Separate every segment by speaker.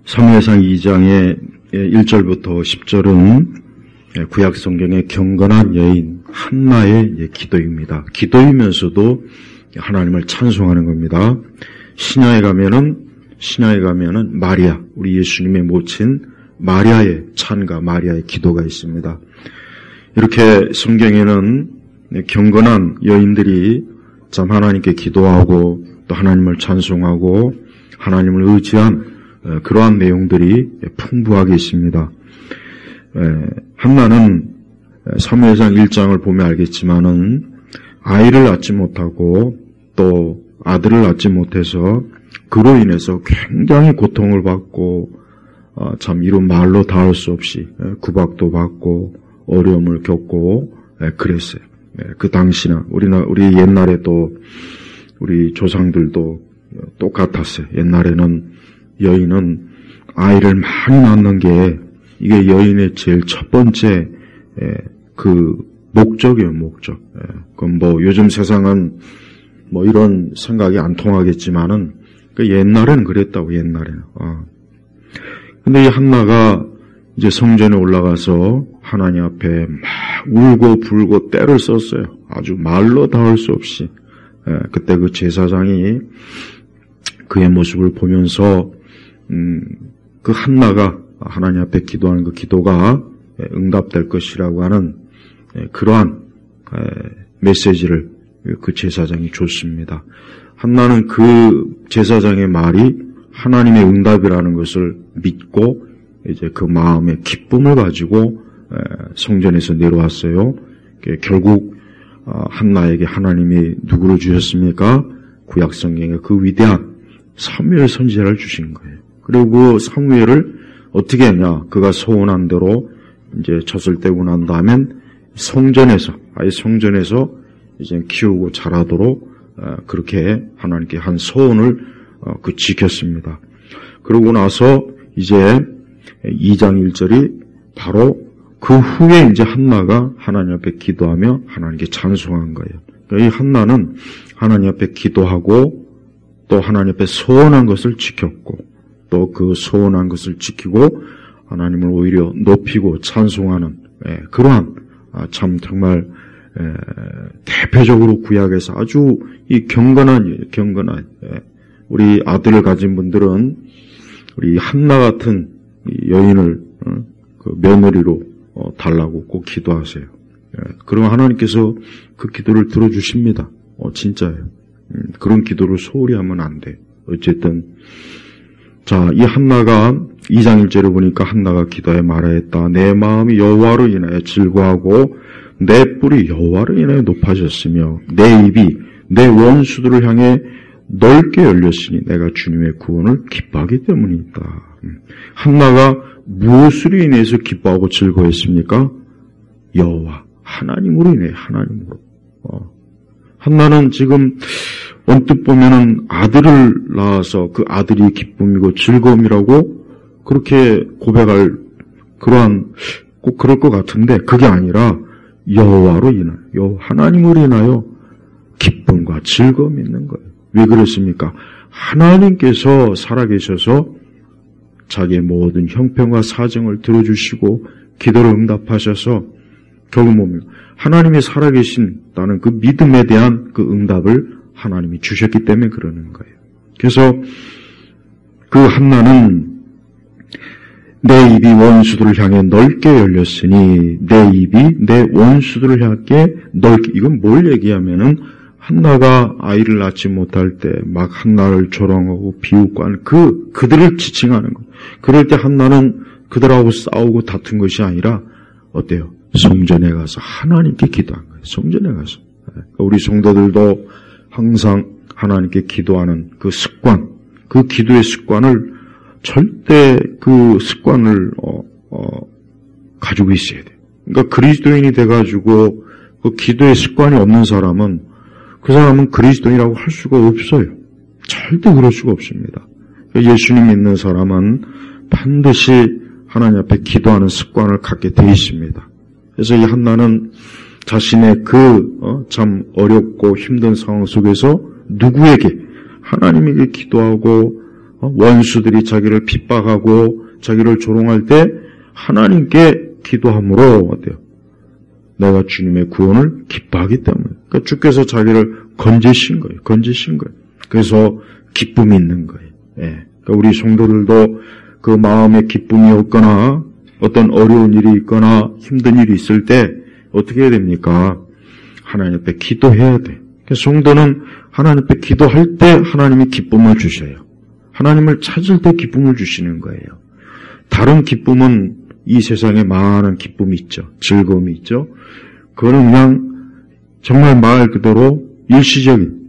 Speaker 1: 사무엘상 2장의 1절부터 10절은 구약 성경의 경건한 여인 한나의 기도입니다. 기도이면서도 하나님을 찬송하는 겁니다. 신약에 가면은 마리아, 우리 예수님의 모친 마리아의 찬가, 마리아의 기도가 있습니다. 이렇게 성경에는 경건한 여인들이 참 하나님께 기도하고 또 하나님을 찬송하고 하나님을 의지한 그러한 내용들이 풍부하게 있습니다. 한나는 사무엘상 1장을 보면 알겠지만은 아이를 낳지 못하고 또 아들을 낳지 못해서 그로 인해서 굉장히 고통을 받고 참 이런 말로 닿을 수 없이 구박도 받고 어려움을 겪고 그랬어요. 그 당시나 우리 옛날에 또 우리 조상들도 똑같았어요. 옛날에는 여인은 아이를 많이 낳는 게 이게 여인의 제일 첫 번째 그 목적이에요, 목적. 그럼 뭐 요즘 세상은 뭐 이런 생각이 안 통하겠지만은 그 옛날에는 그랬다고, 옛날에는. 근데 이 한나가 이제 성전에 올라가서 하나님 앞에 막 울고 불고 때를 썼어요. 아주 말로 닿을 수 없이. 그때 그 제사장이 그의 모습을 보면서 그 한나가 하나님 앞에 기도하는 그 기도가 응답될 것이라고 하는 그러한 메시지를 그 제사장이 줬습니다. 한나는 그 제사장의 말이 하나님의 응답이라는 것을 믿고 이제 그 마음의 기쁨을 가지고 성전에서 내려왔어요. 결국 한나에게 하나님이 누구를 주셨습니까? 구약 성경에 그 위대한 사무엘 선지자를 주신 거예요. 그리고 그 사무엘을 어떻게 했냐? 그가 소원한 대로 이제 젖을 떼고 난 다음엔 아예 성전에서 이제 키우고 자라도록 그렇게 하나님께 한 소원을 지켰습니다. 그러고 나서 이제 2장 1절이 바로 그 후에 이제 한나가 하나님 앞에 기도하며 하나님께 찬송한 거예요. 그러니까 이 한나는 하나님 앞에 기도하고 또 하나님 앞에 소원한 것을 지켰고 또 그 소원한 것을 지키고 하나님을 오히려 높이고 찬송하는 그러한 참 정말 대표적으로 구약에서 아주 이 경건한 우리 아들을 가진 분들은 우리 한나 같은 여인을 그 며느리로 달라고 꼭 기도하세요. 그러면 하나님께서 그 기도를 들어주십니다. 진짜예요. 그런 기도를 소홀히 하면 안 돼. 어쨌든 자, 이 한나가 2장 1절에 보니까 한나가 기도에 말하였다. 내 마음이 여호와로 인하여 즐거워하고 내 뿔이 여호와로 인하여 높아졌으며 내 입이 내 원수들을 향해 넓게 열렸으니 내가 주님의 구원을 기뻐하기 때문이다. 한나가 무엇으로 인해서 기뻐하고 즐거워했습니까? 여호와 하나님으로 인해 하나님으로. 한나는 지금 언뜻 보면은 아들을 낳아서 그 아들이 기쁨이고 즐거움이라고 그렇게 고백할 그러한 꼭 그럴 것 같은데 그게 아니라 여호와로 인하여 하나님으로 인하여 기쁨과 즐거움이 있는 거예요. 왜 그렇습니까? 하나님께서 살아계셔서 자기의 모든 형편과 사정을 들어주시고 기도를 응답하셔서 결국 뭡니까? 하나님이 살아계신다는 그 믿음에 대한 그 응답을 하나님이 주셨기 때문에 그러는 거예요. 그래서 그 한나는 내 입이 원수들을 향해 넓게 열렸으니 내 입이 내 원수들을 향해 넓게, 이건 뭘 얘기하면은 한나가 아이를 낳지 못할 때 막 한나를 조롱하고 비웃고 하는 그들을 지칭하는 거예요. 그럴 때 한나는 그들하고 싸우고 다툰 것이 아니라 어때요? 성전에 가서 하나님께 기도한 거예요. 성전에 가서. 우리 성도들도 항상 하나님께 기도하는 그 습관, 그 기도의 습관을 절대 그 습관을 가지고 있어야 돼요. 그러니까 그리스도인이 돼가지고 그 기도의 습관이 없는 사람은 그 사람은 그리스도인이라고 할 수가 없어요. 절대 그럴 수가 없습니다. 예수님 믿는 사람은 반드시 하나님 앞에 기도하는 습관을 갖게 돼 있습니다. 그래서 이 한나는 자신의 참 어렵고 힘든 상황 속에서 누구에게? 하나님에게 기도하고 원수들이 자기를 핍박하고 자기를 조롱할 때 하나님께 기도함으로 어때요? 내가 주님의 구원을 기뻐하기 때문에. 그러니까 주께서 자기를 건지신 거예요. 그래서 기쁨이 있는 거예요. 예. 그러니까 우리 성도들도 그 마음에 기쁨이 없거나 어떤 어려운 일이 있거나 힘든 일이 있을 때 어떻게 해야 됩니까? 하나님 앞에 기도해야 돼. 그래서 성도는 하나님 앞에 기도할 때 하나님이 기쁨을 주셔요. 하나님을 찾을 때 기쁨을 주시는 거예요. 다른 기쁨은 이 세상에 많은 기쁨이 있죠. 즐거움이 있죠. 그거는 그냥 정말 말 그대로 일시적인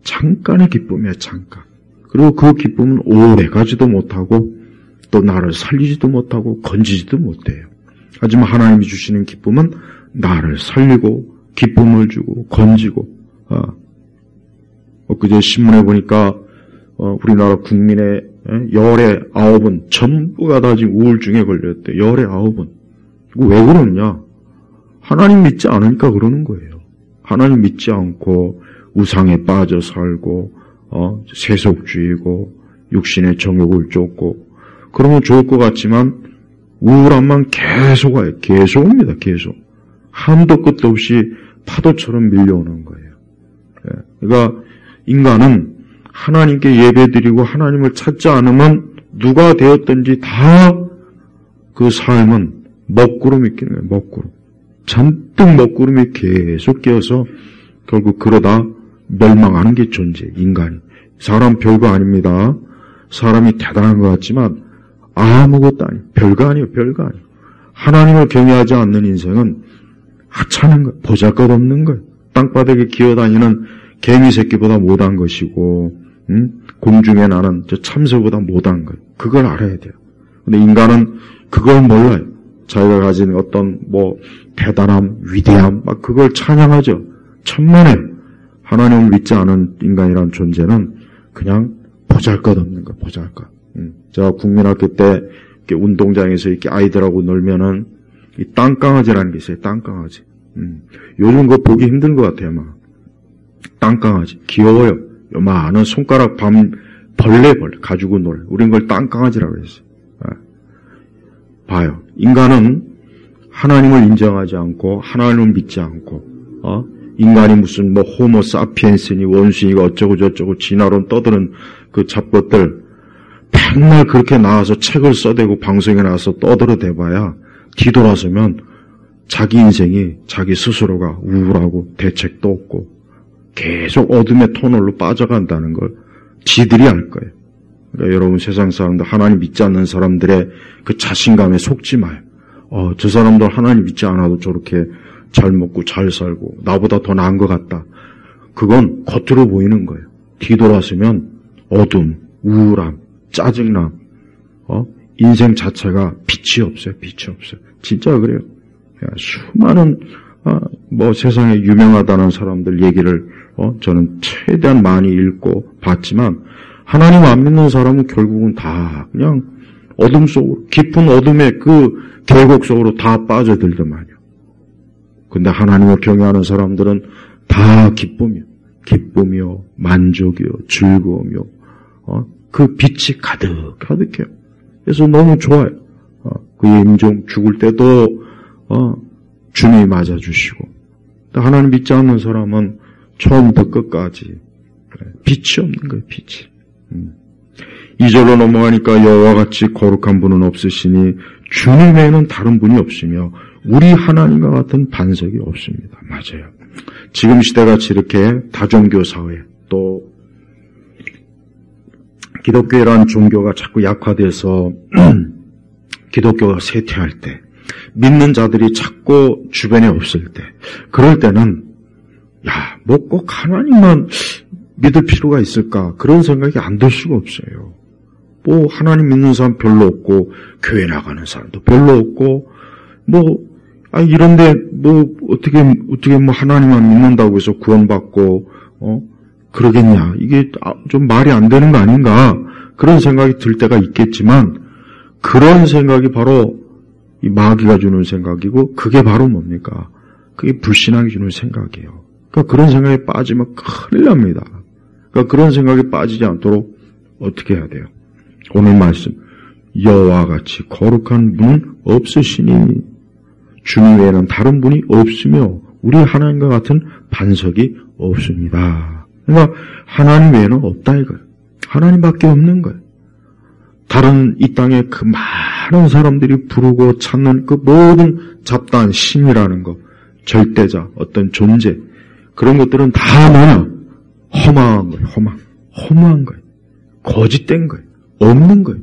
Speaker 1: 잠깐의 기쁨이에요. 잠깐. 그리고 그 기쁨은 오래 가지도 못하고 또 나를 살리지도 못하고 건지지도 못해요. 하지만 하나님이 주시는 기쁨은 나를 살리고 기쁨을 주고 건지고. 엊그제 신문에 보니까 우리나라 국민의 열의 9은 전부가 다 지금 우울증에 걸렸대. 열의 9은. 이거 왜 그러느냐? 하나님 믿지 않으니까 그러는 거예요. 하나님 믿지 않고 우상에 빠져 살고 세속주의고 육신의 정욕을 쫓고 그러면 좋을 것 같지만 우울함만 계속 와요. 계속 옵니다. 계속. 한도 끝도 없이 파도처럼 밀려오는 거예요. 그러니까 인간은 하나님께 예배드리고 하나님을 찾지 않으면 누가 되었든지 다 그 삶은 먹구름이 끼는 거예요. 먹구름. 잔뜩 먹구름이 계속 끼어서 결국 그러다 멸망하는 게 존재해요. 인간이. 사람 별거 아닙니다. 사람이 대단한 것 같지만 아무것도 아니에요. 별거 아니에요. 하나님을 경외하지 않는 인생은 하찮은 거예요. 보잘것없는 거예요. 땅바닥에 기어다니는 개미 새끼보다 못한 것이고 공중에 나는 저 참새보다 못한 거예요. 그걸 알아야 돼요. 근데 인간은 그걸 몰라요. 자기가 가진 어떤 대단함, 위대함 막 그걸 찬양하죠. 천만에 하나님을 믿지 않은 인간이라는 존재는 그냥 보잘것없는 거예요. 보잘것. 제가 국민학교 때 이렇게 운동장에서 이렇게 아이들하고 놀면은 이 땅강아지라는 게 있어요. 땅강아지. 요즘 그거 보기 힘든 것 같아요. 막 땅강아지 귀여워요. 요만한 손가락 벌레 가지고 놀아요. 우린 그걸 땅강아지라고 했어요. 봐요. 인간은 하나님을 인정하지 않고 하나님을 믿지 않고 인간이 무슨 호모 사피엔스니 원숭이가 어쩌고 저쩌고 진화론 떠드는 그 잡것들 맨날 그렇게 나와서 책을 써대고 방송에 나와서 떠들어대봐야 뒤돌아서면 자기 인생이 자기 스스로가 우울하고 대책도 없고 계속 어둠의 터널로 빠져간다는 걸 지들이 알 거예요. 그러니까 여러분 세상 사람들 하나님 믿지 않는 사람들의 그 자신감에 속지 마요. 저 사람들 하나님 믿지 않아도 저렇게 잘 먹고 잘 살고 나보다 더 나은 것 같다. 그건 겉으로 보이는 거예요. 뒤돌아서면 어둠, 우울함, 짜증남, 인생 자체가 빛이 없어요. 진짜 그래요. 수많은 세상에 유명하다는 사람들 얘기를 저는 최대한 많이 읽고 봤지만 하나님 안 믿는 사람은 결국은 다 그냥 어둠 속으로 깊은 어둠의 그 계곡 속으로 다 빠져들더만요. 근데 하나님을 경외하는 사람들은 다 기쁨이요, 만족이요, 즐거움이요, 그 빛이 가득해요. 그래서 너무 좋아요. 그의 임종 죽을 때도 주님이 맞아주시고, 하나님 믿지 않는 사람은 처음부터 끝까지 빛이 없는 거예요. 빛이. 2절로 넘어가니까 여호와 같이 거룩한 분은 없으시니 주님 외에는 다른 분이 없으며 우리 하나님과 같은 반석이 없습니다. 맞아요. 지금 시대같이 이렇게 다종교 사회 또 기독교라는 종교가 자꾸 약화돼서 기독교가 쇠퇴할 때 믿는 자들이 자꾸 주변에 없을 때 그럴 때는 꼭 하나님만 믿을 필요가 있을까 그런 생각이 안 들 수가 없어요. 하나님 믿는 사람 별로 없고 교회 나가는 사람도 별로 없고 이런데 어떻게 하나님만 믿는다고 해서 구원받고 그러겠냐 이게 좀 말이 안 되는 거 아닌가 그런 생각이 들 때가 있겠지만 그런 생각이 바로 이 마귀가 주는 생각이고 그게 바로 뭡니까? 그게 불신앙이 주는 생각이에요. 그러니까 그런 생각에 빠지면 큰일 납니다. 그러니까 그런 생각에 빠지지 않도록 어떻게 해야 돼요? 오늘 말씀, 여호와와 같이 거룩한 분은 없으시니 주님 외에는 다른 분이 없으며 우리 하나님과 같은 반석이 없습니다. 그러니까 하나님 외에는 없다 이거예요. 하나님밖에 없는 거예요. 다른 이 땅에 그 많은 사람들이 부르고 찾는 그 모든 잡다한 신이라는 것, 절대자, 어떤 존재, 그런 것들은 다 뭐냐? 허망한 거예요. 허무한 거예요. 거짓된 거예요. 없는 거예요.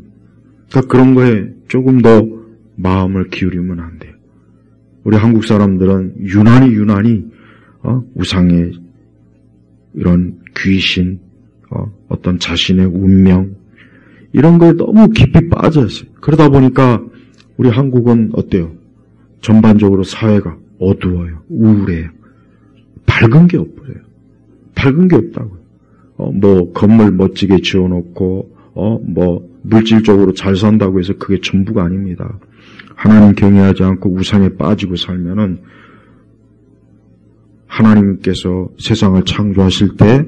Speaker 1: 그러니까 그런 거에 조금 더 마음을 기울이면 안 돼요. 우리 한국 사람들은 유난히 우상의 이런 귀신, 어떤 자신의 운명 이런 거에 너무 깊이 빠져있어요. 그러다 보니까 우리 한국은 어때요? 전반적으로 사회가 어두워요. 우울해요. 밝은 게 없어요. 밝은 게 없다고요. 뭐 건물 멋지게 지어놓고 뭐 물질적으로 잘 산다고 해서 그게 전부가 아닙니다. 하나님 경외하지 않고 우상에 빠지고 살면은 하나님께서 세상을 창조하실 때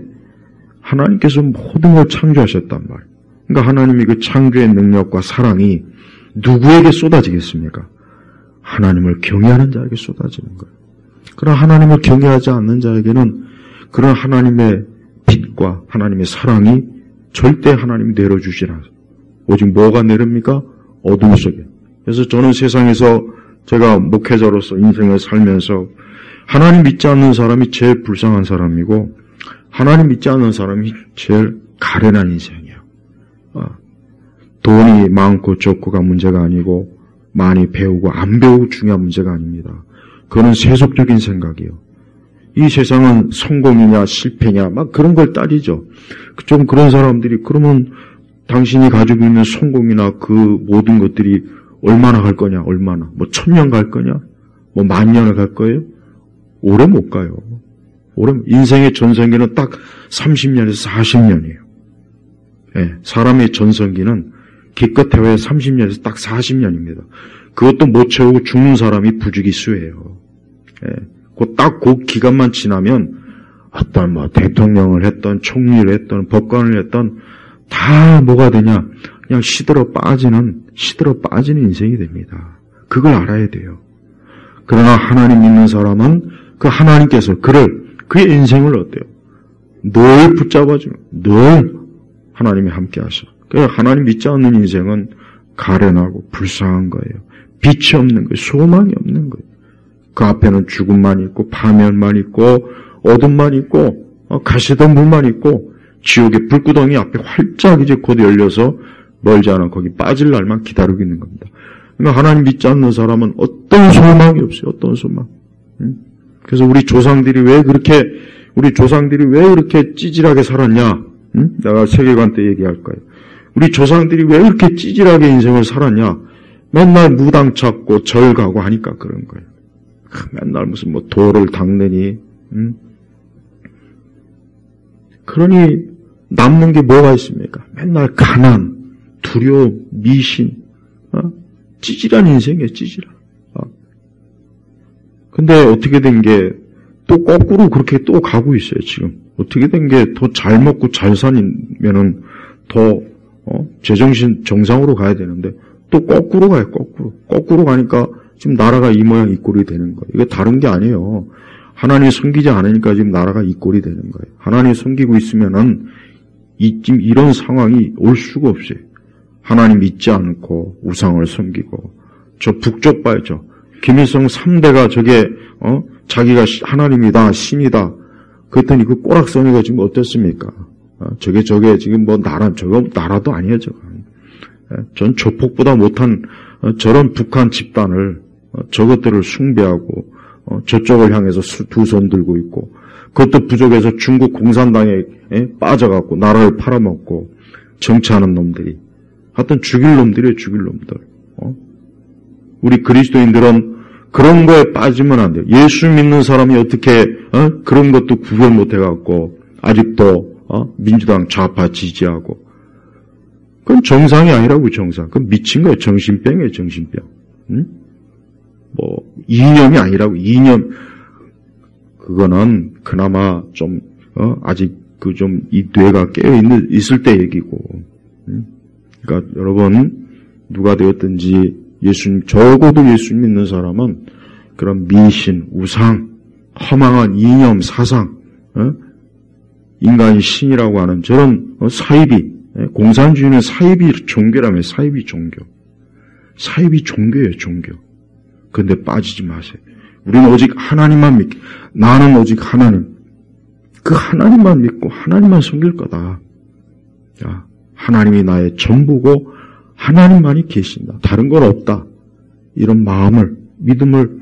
Speaker 1: 하나님께서 모든 걸 창조하셨단 말이에요. 그러니까 하나님이 그 창조의 능력과 사랑이 누구에게 쏟아지겠습니까? 하나님을 경외하는 자에게 쏟아지는 거예요. 그러나 하나님을 경외하지 않는 자에게는 그런 하나님의 빛과 하나님의 사랑이 절대 하나님이 내려주지 않아요. 오직 뭐가 내립니까? 어둠 속에. 그래서 저는 세상에서 제가 목회자로서 인생을 살면서 하나님 믿지 않는 사람이 제일 불쌍한 사람이고 하나님 믿지 않는 사람이 제일 가련한 인생이에요. 돈이 많고 적고가 문제가 아니고 많이 배우고 안 배우고 중요한 문제가 아닙니다. 그거는 세속적인 생각이에요. 이 세상은 성공이냐 실패냐 막 그런 걸 따지죠. 좀 그런 사람들이 그러면 당신이 가지고 있는 성공이나 그 모든 것들이 얼마나 갈 거냐, 얼마나. 뭐 1000년 갈 거냐, 뭐 10,000년을 갈 거예요? 오래 못 가요. 인생의 전성기는 딱 30년에서 40년이에요. 예, 사람의 전성기는 기껏해야 30년에서 딱 40년입니다. 그것도 못 채우고 죽는 사람이 부지기수예요. 예, 그 기간만 지나면 어떤 뭐 대통령을 했던, 총리를 했던, 법관을 했던 다 뭐가 되냐? 그냥 시들어 빠지는 인생이 됩니다. 그걸 알아야 돼요. 그러나 하나님 믿는 사람은 그 하나님께서 그의 인생을 어때요? 늘 붙잡아주는, 늘 하나님이 함께 하셔. 그래서 하나님 믿지 않는 인생은 가련하고 불쌍한 거예요. 빛이 없는 거예요. 소망이 없는 거예요. 그 앞에는 죽음만 있고 파멸만 있고 어둠만 있고 가시던 물만 있고 지옥의 불구덩이 앞에 활짝 이제 곧 열려서 멀지 않아 거기 빠질 날만 기다리고 있는 겁니다. 그러니까 하나님 믿지 않는 사람은 어떤 소망이 없어요. 어떤 소망. 그래서 우리 조상들이 왜 그렇게 찌질하게 살았냐? 내가 세계관 때 얘기할 거예요. 우리 조상들이 왜 이렇게 찌질하게 인생을 살았냐? 맨날 무당 찾고 절 가고 하니까 그런 거예요. 맨날 무슨 뭐 돌을 닦느니, 그러니 남는 게 뭐가 있습니까? 맨날 가난, 두려움, 미신, 찌질한 인생이에요, 찌질한. 근데 어떻게 된 게 또 거꾸로 그렇게 또 가고 있어요, 지금. 어떻게 된 게 더 잘 먹고 잘 사면은 더, 제정신 정상으로 가야 되는데 또 거꾸로 가요, 거꾸로. 거꾸로 가니까 지금 나라가 이 모양 이 꼴이 되는 거예요. 이게 다른 게 아니에요. 하나님 섬기지 않으니까 지금 나라가 이 꼴이 되는 거예요. 하나님 섬기고 있으면은 지금 이런 상황이 올 수가 없어요. 하나님 믿지 않고 우상을 섬기고 저 북쪽 봐야죠. 김일성 3대가 저게 자기가 하나님이다 신이다 그랬더니 그 꼬락서니가 지금 어떻습니까? 저게 지금 뭐 저거 나라도 아니에요. 저거. 전 조폭보다 못한 저런 북한 집단을 저것들을 숭배하고 저쪽을 향해서 두 손 들고 있고 그것도 부족해서 중국 공산당에 빠져갖고 나라를 팔아먹고 정치하는 놈들이 하여튼 죽일 놈들이에요. 죽일 놈들. 우리 그리스도인들은 그런 거에 빠지면 안 돼요. 예수 믿는 사람이 어떻게 그런 것도 구별 못해갖고 아직도 민주당 좌파 지지하고 그건 정상이 아니라고 정상. 그건 미친 거예요. 정신병이에요. 정신병. 뭐 이념이 아니라고 이념. 그거는 그나마 좀 아직 좀 이 뇌가 깨어 있을 때 얘기고. 그러니까 여러분 누가 되었든지 적어도 예수님 믿는 사람은 그런 미신, 우상, 허망한 이념, 사상, 인간이 신이라고 하는 저런 사이비, 공산주의는 사이비 종교라며. 사이비 종교. 사이비 종교예요, 종교. 그런데 빠지지 마세요. 우리는 오직 하나님만 믿고, 나는 오직 하나님. 그 하나님만 믿고 하나님만 섬길 거다. 자, 하나님이 나의 전부고 하나님만이 계신다. 다른 건 없다. 이런 마음을, 믿음을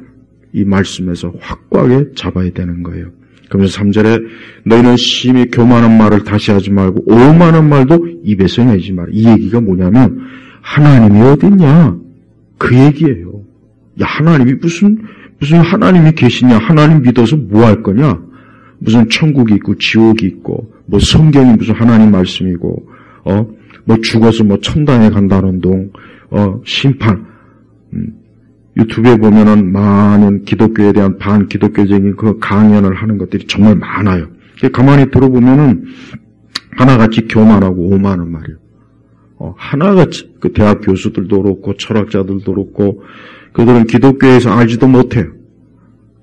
Speaker 1: 이 말씀에서 확고하게 잡아야 되는 거예요. 그러면서 3절에 너희는 심히 교만한 말을 다시 하지 말고 오만한 말도 입에서 내지 마라. 이 얘기가 뭐냐면 하나님이 어딨냐? 그 얘기예요. 야, 하나님이 무슨 하나님이 계시냐? 하나님 믿어서 뭐 할 거냐? 무슨 천국이 있고 지옥이 있고 뭐 성경이 무슨 하나님 말씀이고 뭐 죽어서 뭐 천당에 간다는 동 심판. 유튜브에 보면은 많은 기독교에 대한 반기독교적인 그 강연을 하는 것들이 정말 많아요. 가만히 들어보면은 하나같이 교만하고 오만한 말이에요. 하나같이 그 대학 교수들도 그렇고 철학자들도 그렇고 그들은 기독교에서 알지도 못해요.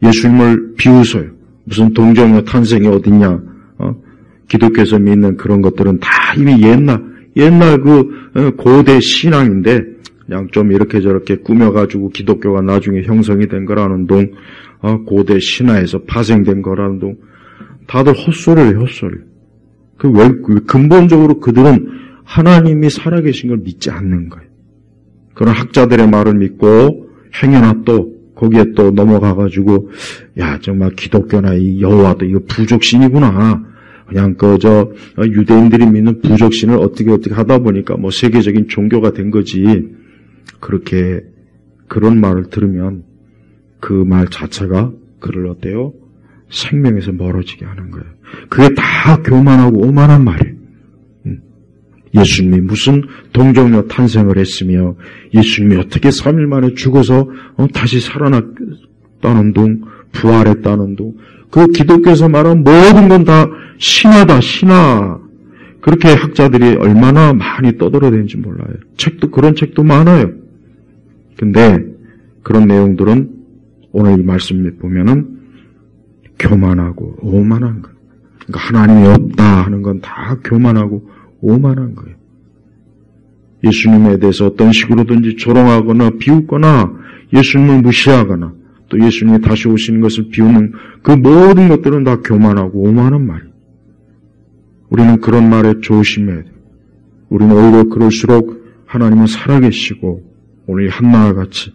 Speaker 1: 예수님을 비웃어요. 무슨 동정녀 탄생이 어딨냐? 기독교에서 믿는 그런 것들은 다 이미 옛날 그 고대 신앙인데 그냥 좀 이렇게 저렇게 꾸며가지고 기독교가 나중에 형성이 된 거라는 동, 고대 신화에서 파생된 거라는 동, 다들 헛소리를 헛소리. 근본적으로 그들은 하나님이 살아계신 걸 믿지 않는 거예요. 그런 학자들의 말을 믿고 행여나 또 거기에 또 넘어가가지고 야 정말 기독교나 이 여호와도 이거 부족신이구나. 그냥 유대인들이 믿는 부족신을 어떻게 하다 보니까 뭐 세계적인 종교가 된 거지. 그렇게 그런 말을 들으면 그 말 자체가 그를 어때요? 생명에서 멀어지게 하는 거예요. 그게 다 교만하고 오만한 말이에요. 예수님이 무슨 동정녀 탄생을 했으며 예수님이 어떻게 3일 만에 죽어서 다시 살아났다는 동, 부활했다는 동, 그 기독교에서 말하는 모든 건 다 신화다, 신화. 그렇게 학자들이 얼마나 많이 떠들어대는지 몰라요. 그런 책도 많아요. 근데 그런 내용들은 오늘 이 말씀에 보면은 교만하고 오만한 거예요. 그러니까 하나님이 없다 하는 건 다 교만하고 오만한 거예요. 예수님에 대해서 어떤 식으로든지 조롱하거나 비웃거나 예수님을 무시하거나 또 예수님이 다시 오시는 것을 비웃는 그 모든 것들은 다 교만하고 오만한 말이에요. 우리는 그런 말에 조심해야 돼요. 우리는 오히려 그럴수록 하나님은 살아계시고 오늘 한나와 같이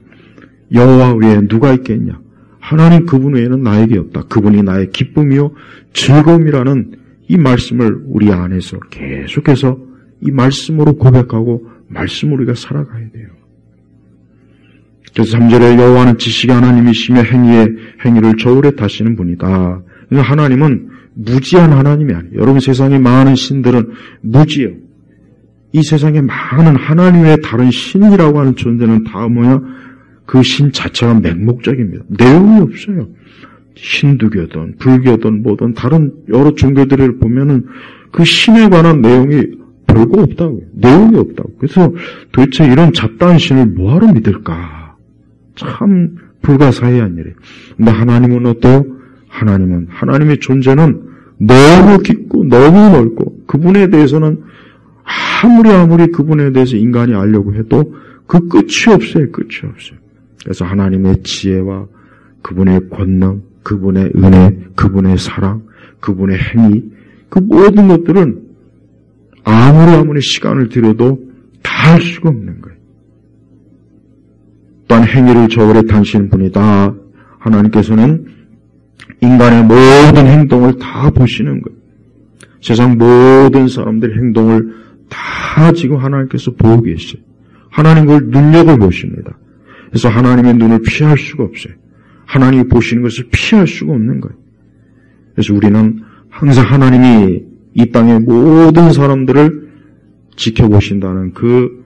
Speaker 1: 여호와 외에 누가 있겠냐? 하나님 그분 외에는 나에게 없다. 그분이 나의 기쁨이요 즐거움이라는 이 말씀을 우리 안에서 계속해서 이 말씀으로 고백하고 말씀으로 우리가 살아가야 돼요. 그래서 3절에 여호와는 지식의 하나님이시며 행위를 저울에 타시는 분이다. 그러니까 하나님은 무지한 하나님이 아니에요. 여러분 세상에 많은 신들은 무지예요. 이 세상에 많은 하나님 외에 다른 신이라고 하는 존재는 다 뭐야? 그 신 자체가 맹목적입니다. 내용이 없어요. 힌두교든 불교든 뭐든 다른 여러 종교들을 보면은 그 신에 관한 내용이 별거 없다고요. 내용이 없다고. 그래서 도대체 이런 잡다한 신을 뭐하러 믿을까? 참 불가사의한 일이에요. 근데 하나님은 어때요? 하나님의 존재는 너무 깊고 너무 넓고 그분에 대해서는 아무리 그분에 대해서 인간이 알려고 해도 그 끝이 없어요. 끝이 없어요. 그래서 하나님의 지혜와 그분의 권능, 그분의 은혜, 그분의 사랑, 그분의 행위, 그 모든 것들은 아무리 시간을 들여도 다 할 수가 없는 거예요. 또한 행위를 저울에 타시는 분이다. 하나님께서는 인간의 모든 행동을 다 보시는 거예요. 세상 모든 사람들의 행동을 다 지금 하나님께서 보고 계셔요. 하나님 그걸 눈여겨보십니다. 그래서 하나님의 눈을 피할 수가 없어요. 하나님이 보시는 것을 피할 수가 없는 거예요. 그래서 우리는 항상 하나님이 이 땅의 모든 사람들을 지켜보신다는 그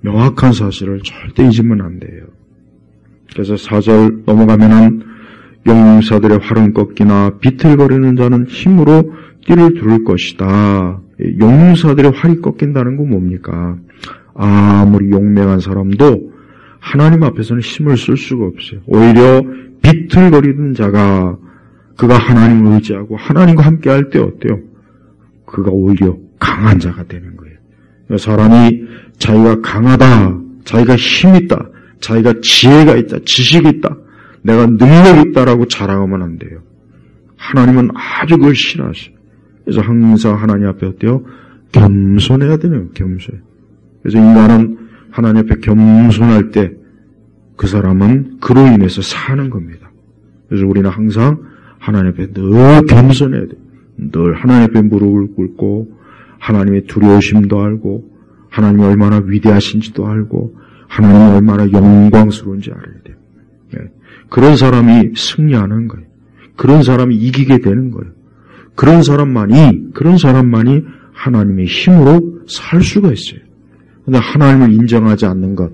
Speaker 1: 명확한 사실을 절대 잊으면 안 돼요. 그래서 4절 넘어가면은 용사들의 활은 꺾이나 비틀거리는 자는 힘으로 띠를 두를 것이다. 용사들의 활이 꺾인다는 건 뭡니까? 아무리 용맹한 사람도 하나님 앞에서는 힘을 쓸 수가 없어요. 오히려 비틀거리는 자가 그가 하나님을 의지하고 하나님과 함께 할 때 어때요? 그가 오히려 강한 자가 되는 거예요. 사람이 자기가 강하다, 자기가 힘 있다, 자기가 지혜가 있다, 지식이 있다, 내가 능력이 있다라고 자랑하면 안 돼요. 하나님은 아주 그걸 싫어하셔요. 그래서 항상 하나님 앞에 어때요? 겸손해야 되네요. 겸손. 그래서 인간은 하나님 앞에 겸손할 때 그 사람은 그로 인해서 사는 겁니다. 그래서 우리는 항상 하나님 앞에 늘 겸손해야 돼요. 늘 하나님 앞에 무릎을 꿇고 하나님의 두려우심도 알고 하나님이 얼마나 위대하신지도 알고 하나님이 얼마나 영광스러운지 알아야 돼요. 네. 그런 사람이 승리하는 거예요. 그런 사람이 이기게 되는 거예요. 그런 사람만이 하나님의 힘으로 살 수가 있어요. 그런데 하나님을 인정하지 않는 것,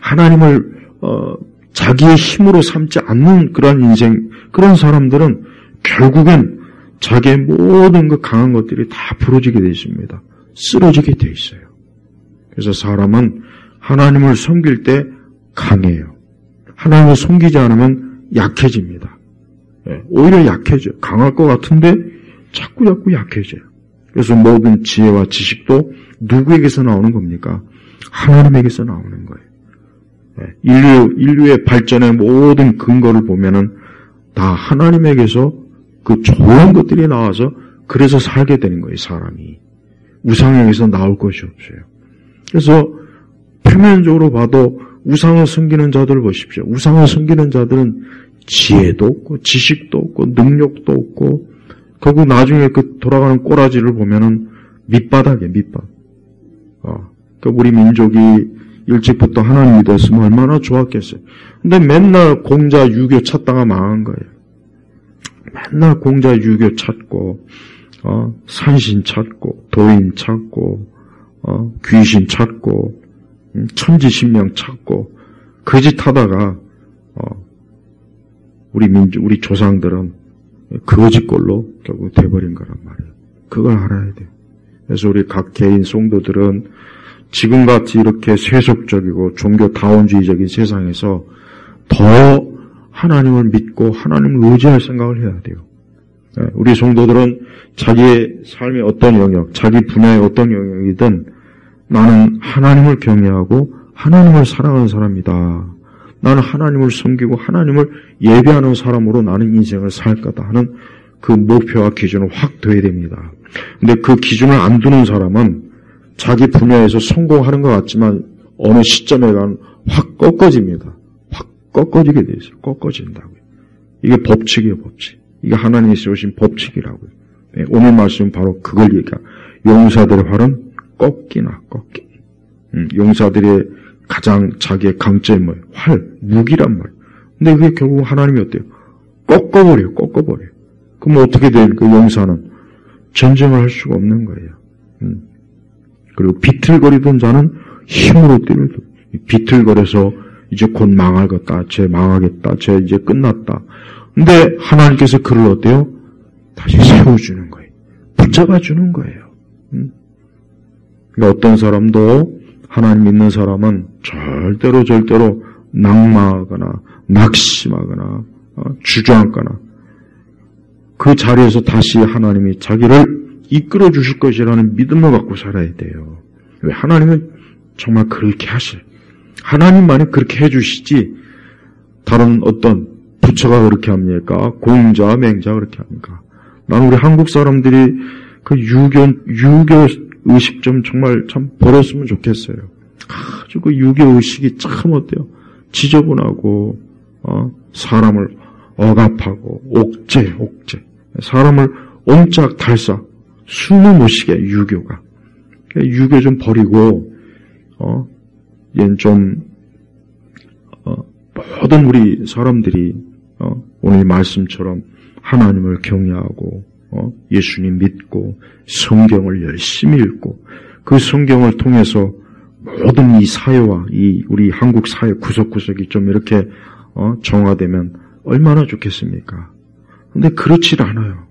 Speaker 1: 하나님을 자기의 힘으로 삼지 않는 그런 인생, 그런 사람들은 결국엔 자기의 모든 그 강한 것들이 다 부러지게 되어 있습니다. 쓰러지게 되어 있어요. 그래서 사람은 하나님을 섬길 때 강해요. 하나님을 섬기지 않으면 약해집니다. 오히려 약해져요. 강할 것 같은데 자꾸 약해져요. 그래서 모든 지혜와 지식도 누구에게서 나오는 겁니까? 하나님에게서 나오는 거예요. 인류의 발전의 모든 근거를 보면은 다 하나님에게서 그 좋은 것들이 나와서 그래서 살게 되는 거예요, 사람이. 우상에게서 나올 것이 없어요. 그래서 표면적으로 봐도 우상을 섬기는 자들을 보십시오. 우상을 섬기는 자들은 지혜도 없고 지식도 없고 능력도 없고 결국 나중에 그 돌아가는 꼬라지를 보면은 밑바닥이에요, 밑바닥. 그러니까 우리 민족이 일찍부터 하나님 믿었으면 얼마나 좋았겠어요. 근데 맨날 공자 유교 찾다가 망한 거예요. 맨날 공자 유교 찾고, 산신 찾고, 도인 찾고, 귀신 찾고, 천지신명 찾고, 그 짓 하다가, 우리 조상들은 거짓골로 결국 돼버린 거란 말이에요. 그걸 알아야 돼요. 그래서 우리 각 개인 성도들은 지금같이 이렇게 세속적이고 종교다원주의적인 세상에서 더 하나님을 믿고 하나님을 의지할 생각을 해야 돼요. 우리 성도들은 자기의 삶의 어떤 영역, 자기 분야의 어떤 영역이든 나는 하나님을 경외하고 하나님을 사랑하는 사람이다. 나는 하나님을 섬기고 하나님을 예배하는 사람으로 나는 인생을 살 거다 하는 그 목표와 기준을 확 둬야 됩니다. 근데 그 기준을 안 두는 사람은 자기 분야에서 성공하는 것 같지만 어느 시점에 가면 확 꺾어집니다. 확 꺾어지게 돼 있어요. 꺾어진다고요. 이게 법칙이에요, 법칙. 이게 하나님이 세우신 법칙이라고요. 네, 오늘 말씀은 바로 그걸 얘기해요. 용사들의 활은 꺾이나 꺾이. 용사들의 가장 자기의 강점이 뭐예요? 활, 무기란 말이에요. 근데 그게 결국 하나님이 어때요? 꺾어버려요. 그럼 어떻게 된 그 용사는? 전쟁을 할 수가 없는 거예요. 그리고 비틀거리던 자는 힘으로 띠를 두. 비틀거려서 이제 곧 망하겠다. 쟤 망하겠다. 쟤 이제 끝났다. 근데 하나님께서 그를 어때요? 다시 세워주는 거예요. 붙잡아주는 거예요. 그러니까 어떤 사람도 하나님 믿는 사람은 절대로 낙마하거나 낙심하거나 주저앉거나 그 자리에서 다시 하나님이 자기를 이끌어 주실 것이라는 믿음을 갖고 살아야 돼요. 왜? 하나님은 정말 그렇게 하셔요. 하나님만이 그렇게 해주시지 다른 어떤 부처가 그렇게 합니까? 공자, 맹자 그렇게 합니까? 나는 우리 한국 사람들이 그 유교 의식 좀 정말 참 버렸으면 좋겠어요. 아주 그 유교 의식이 참 어때요? 지저분하고 사람을 억압하고 옥죄 사람을 옴짝달싹 숨을 못 쉬게 유교가. 유교 좀 버리고 얘는 좀 모든 우리 사람들이 오늘 말씀처럼 하나님을 경외하고 예수님 믿고 성경을 열심히 읽고 그 성경을 통해서 모든 이 사회와 이 우리 한국 사회 구석구석이 좀 이렇게 정화되면 얼마나 좋겠습니까? 근데 그렇질 않아요.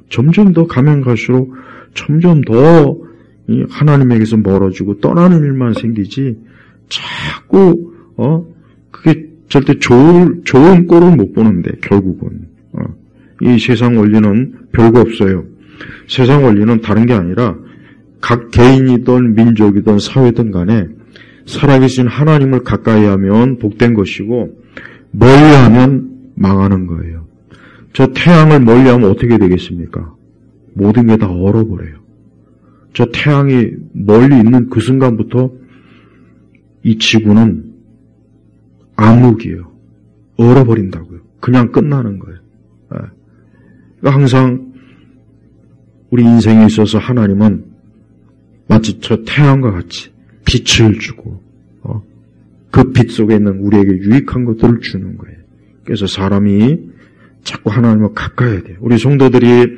Speaker 1: 점점 더 가면 갈수록 점점 더 하나님에게서 멀어지고 떠나는 일만 생기지, 자꾸, 그게 절대 좋은 꼴을 못 보는데, 결국은. 이 세상 원리는 별거 없어요. 세상 원리는 다른 게 아니라, 각 개인이든 민족이든 사회든 간에, 살아계신 하나님을 가까이 하면 복된 것이고, 멀리 하면 망하는 거예요. 저 태양을 멀리 하면 어떻게 되겠습니까? 모든 게 다 얼어버려요. 저 태양이 멀리 있는 그 순간부터 이 지구는 암흑이에요. 얼어버린다고요. 그냥 끝나는 거예요. 그러니까 항상 우리 인생에 있어서 하나님은 마치 저 태양과 같이 빛을 주고 그 빛 속에 있는 우리에게 유익한 것들을 주는 거예요. 그래서 사람이 자꾸 하나님을 가까이 해야 돼요. 우리 성도들이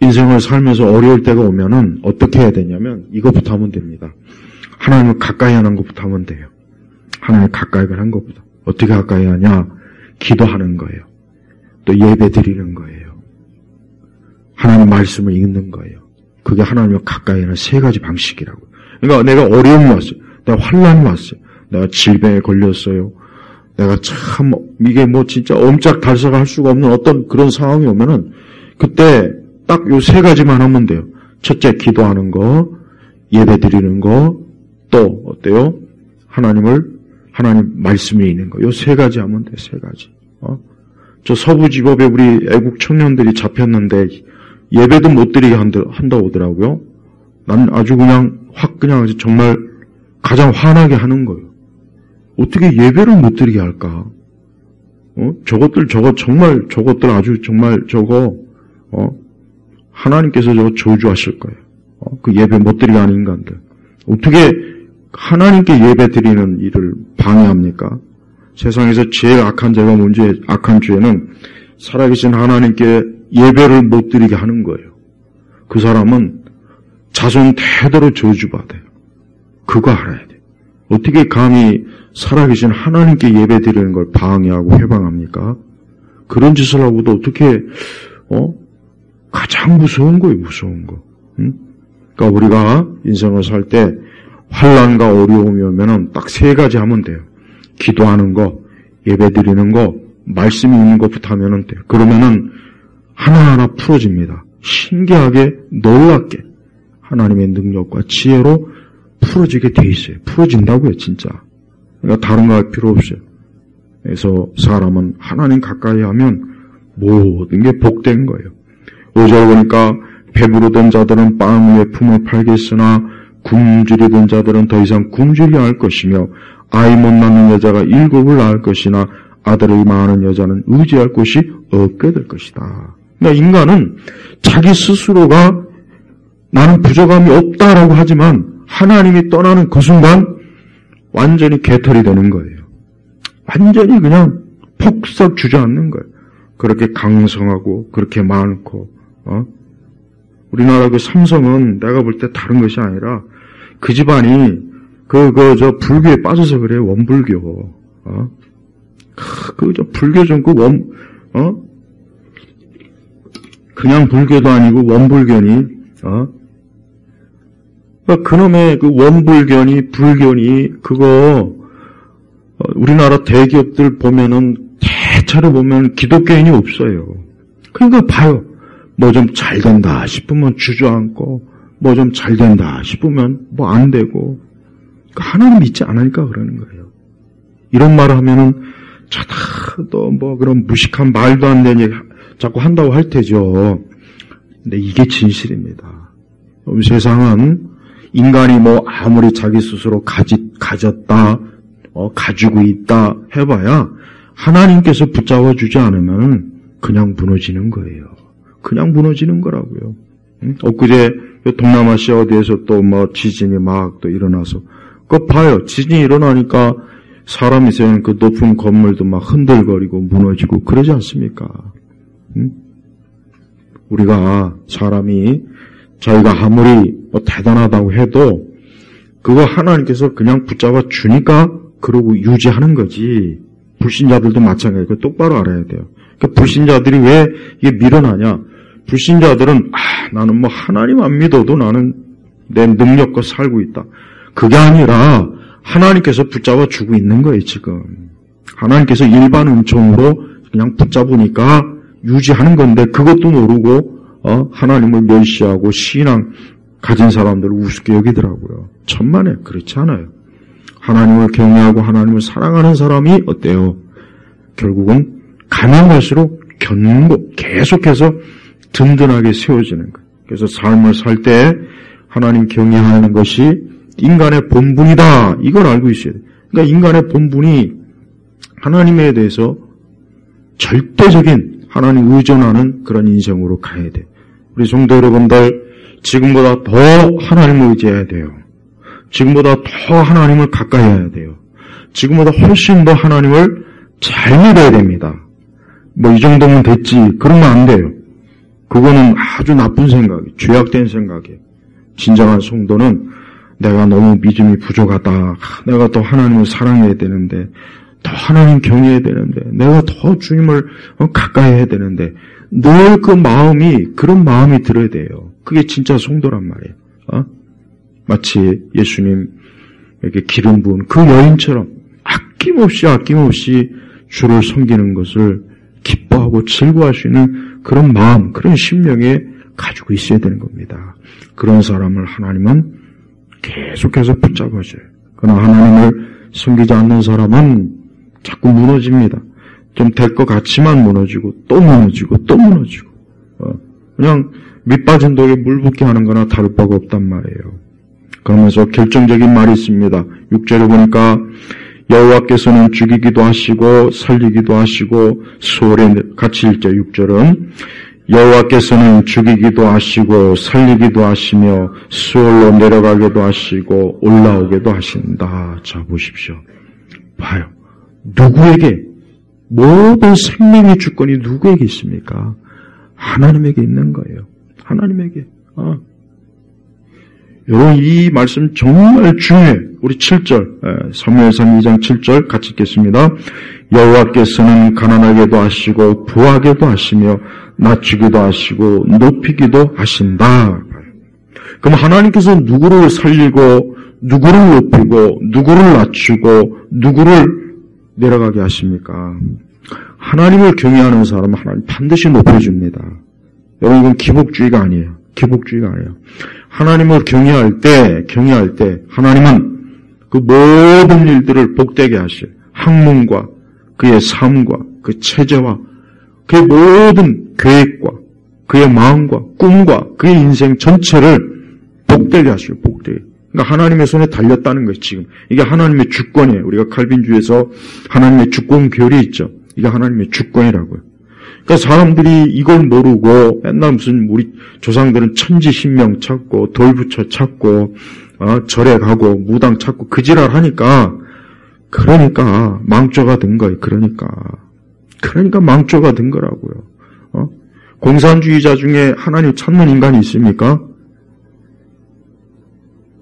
Speaker 1: 인생을 살면서 어려울 때가 오면은 어떻게 해야 되냐면 이것부터 하면 됩니다. 하나님을 가까이 하는 것부터 하면 돼요. 하나님을 가까이 하는 것부터. 어떻게 가까이 하냐? 기도하는 거예요. 또 예배 드리는 거예요. 하나님 말씀을 읽는 거예요. 그게 하나님을 가까이 하는 세 가지 방식이라고요. 그러니까 내가 어려움이 왔어요. 내가 환난이 왔어요. 내가 질병에 걸렸어요. 내가 참 이게 뭐 진짜 옴짝달싹 할 수가 없는 어떤 그런 상황이 오면은 그때 딱 요 세 가지만 하면 돼요. 첫째, 기도하는 거, 예배 드리는 거, 또 어때요? 하나님 말씀이 있는 거. 요 세 가지 하면 돼요. 세 가지. 저 서부지법에 우리 애국 청년들이 잡혔는데 예배도 못 드리게 한다고 하더라고요. 난 아주 그냥 그냥 정말 가장 화나게 하는 거예요. 어떻게 예배를 못 드리게 할까? 저것들 아주 정말 하나님께서 저거 저주하실 거예요. 그 예배 못 드리게 하는 인간들. 어떻게 하나님께 예배 드리는 일을 방해합니까? 세상에서 제일 악한 죄가 뭔지, 악한 죄는 살아계신 하나님께 예배를 못 드리게 하는 거예요. 그 사람은 자손 대대로 저주받아요. 그거 알아야 돼요. 어떻게 감히 살아계신 하나님께 예배 드리는 걸 방해하고 회방합니까? 그런 짓을 하고도 어떻게, 가장 무서운 거예요, 무서운 거. 응? 그러니까 우리가 인생을 살 때 환난과 어려움이 오면은 딱 세 가지 하면 돼요. 기도하는 거, 예배 드리는 거, 말씀이 있는 것부터 하면은 돼요. 그러면은 하나하나 풀어집니다. 신기하게, 놀랍게 하나님의 능력과 지혜로 풀어지게 돼 있어요. 풀어진다고요, 진짜. 그러니까 다른 거 할 필요 없어요. 그래서 사람은 하나님 가까이 하면 모든 게 복된 거예요. 5절 보니까 배부르던 자들은 빵 위에 품을 팔겠으나 굶주리던 자들은 더 이상 굶주리지 않을 것이며 아이 못 낳는 여자가 7을 낳을 것이나 아들을 많은 여자는 의지할 곳이 없게 될 것이다. 그러니까 인간은 자기 스스로가 나는 부족함이 없다라고 하지만 하나님이 떠나는 그 순간 완전히 개털이 되는 거예요. 완전히 그냥 폭삭 주저앉는 거예요. 그렇게 강성하고 그렇게 많고 우리나라 그 삼성은 내가 볼 때 다른 것이 아니라 그 집안이 저 불교에 빠져서 그래. 원불교. 저 불교 좀 그냥 불교도 아니고 원불교니 그놈의 그 원불교니 불교니 그거 우리나라 대기업들 보면은 대체로 보면 기독교인이 없어요. 그러니까 봐요. 뭐 좀 잘 된다 싶으면 주저앉고 뭐 좀 잘 된다 싶으면 뭐 안 되고 하나님 믿지 않으니까 그러는 거예요. 이런 말을 하면은 또 뭐 그런 무식한 말도 안 되는 얘기 자꾸 한다고 할 테죠. 근데 이게 진실입니다. 세상은 인간이 뭐 아무리 자기 스스로 가졌다 가지고 있다 해봐야 하나님께서 붙잡아 주지 않으면 그냥 무너지는 거예요. 그냥 무너지는 거라고요. 엊그제 동남아시아 어디에서 또 뭐 지진이 막 또 일어나서 그거 봐요. 지진이 일어나니까 사람이 세운 그 높은 건물도 막 흔들거리고 무너지고 그러지 않습니까? 우리가 사람이 저희가 아무리 뭐 대단하다고 해도 그거 하나님께서 그냥 붙잡아 주니까 그러고 유지하는 거지. 불신자들도 마찬가지고 똑바로 알아야 돼요. 그러니까 불신자들이 왜 이게 밀어나냐? 불신자들은 나는 뭐 하나님 안 믿어도 나는 내 능력과 살고 있다. 그게 아니라 하나님께서 붙잡아 주고 있는 거예요, 지금. 하나님께서 일반 은총으로 그냥 붙잡으니까 유지하는 건데 그것도 모르고 하나님을 멸시하고 신앙 가진 사람들을 우습게 여기더라고요. 천만에 그렇지 않아요. 하나님을 경외하고 하나님을 사랑하는 사람이 어때요? 결국은 가면 갈수록 견고 계속해서 든든하게 세워지는 거예요. 그래서 삶을 살 때 하나님 경외하는 것이 인간의 본분이다. 이걸 알고 있어야 돼요. 그러니까 인간의 본분이 하나님에 대해서 절대적인 하나님 의존하는 그런 인생으로 가야 돼요. 우리 성도 여러분들 지금보다 더 하나님을 의지해야 돼요. 지금보다 더 하나님을 가까이 해야 돼요. 지금보다 훨씬 더 하나님을 잘 믿어야 됩니다. 뭐 이 정도면 됐지. 그러면 안 돼요. 그거는 아주 나쁜 생각이에요. 죄악된 생각이에요. 진정한 성도는 내가 너무 믿음이 부족하다. 내가 더 하나님을 사랑해야 되는데 더 하나님 경외해야 되는데 내가 더 주님을 가까이 해야 되는데 늘 그 마음이 그런 마음이 들어야 돼요. 그게 진짜 성도란 말이에요. 마치 예수님에게 기름 부은 그 여인처럼 아낌없이 주를 섬기는 것을 기뻐하고 즐거워할 수 있는 그런 마음, 그런 심령에 가지고 있어야 되는 겁니다. 그런 사람을 하나님은 계속해서 붙잡아줘요. 그러나 하나님을 섬기지 않는 사람은 자꾸 무너집니다. 좀 될 것 같지만 무너지고 또 무너지고 또 무너지고 그냥 밑빠진 독에 물 붓게 하는 거나 다를 바가 없단 말이에요. 그러면서 결정적인 말이 있습니다. 6절에 보니까 여호와께서는 죽이기도 하시고 살리기도 하시고 수월에 같이 읽죠. 6절은 여호와께서는 죽이기도 하시고 살리기도 하시며 수월로 내려가기도 하시고 올라오기도 하신다. 자 보십시오. 봐요. 누구에게 모든 생명의 주권이 누구에게 있습니까? 하나님에게 있는 거예요. 하나님에게. 여러분 이 말씀 정말 중요해요. 우리 7절 사무엘상 2장 7절 같이 읽겠습니다. 여호와께서는 가난하게도 하시고 부하게도 하시며 낮추기도 하시고 높이기도 하신다. 그럼 하나님께서 누구를 살리고 누구를 높이고 누구를 낮추고 누구를 내려가게 하십니까? 하나님을 경외하는 사람은 하나님 반드시 높여줍니다. 여러분 이건 기복주의가 아니에요. 기복주의가 아니에요. 하나님을 경외할 때 하나님은 그 모든 일들을 복되게 하실 학문과 그의 삶과 그 체제와 그의 모든 계획과 그의 마음과 꿈과 그의 인생 전체를 복되게 하실 복되게. 그러니까 하나님의 손에 달렸다는 것이 지금 이게 하나님의 주권이에요. 우리가 칼빈주의에서 하나님의 주권 교리 있죠. 이게 하나님의 주권이라고요. 그러니까 사람들이 이걸 모르고 맨날 무슨 우리 조상들은 천지신명 찾고 돌부처 찾고 절에 가고 무당 찾고 그 지랄 하니까 그러니까 망조가 된 거예요. 그러니까 망조가 된 거라고요. 공산주의자 중에 하나님 찾는 인간이 있습니까?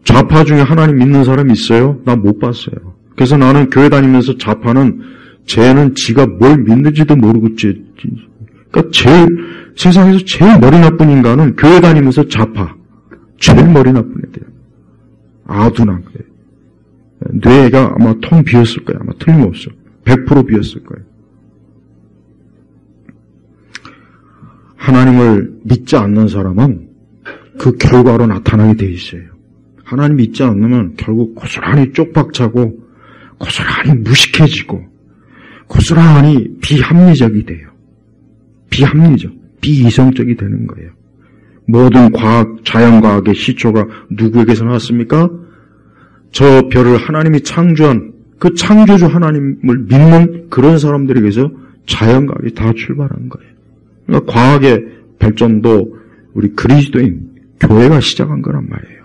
Speaker 1: 좌파 중에 하나님 믿는 사람이 있어요? 나 못 봤어요. 그래서 나는 교회 다니면서 좌파는 쟤는 지가 뭘 믿는지도 모르고 그러니까 세상에서 제일 머리 나쁜 인간은 교회 다니면서 좌파. 제일 머리 나쁜 애들. 아둔한 거예요. 뇌가 아마 텅 비었을 거예요. 아마 틀림없어. 100% 비었을 거예요. 하나님을 믿지 않는 사람은 그 결과로 나타나게 돼 있어요. 하나님 믿지 않으면 결국 고스란히 쪽박차고 고스란히 무식해지고 고스란히 비합리적이 돼요. 비이성적이 되는 거예요. 모든 자연과학의 시초가 누구에게서 나왔습니까? 저 별을 하나님이 창조한 그 창조주 하나님을 믿는 그런 사람들에게서 자연과학이 다 출발한 거예요. 그러니까 과학의 발전도 우리 그리스도인 교회가 시작한 거란 말이에요.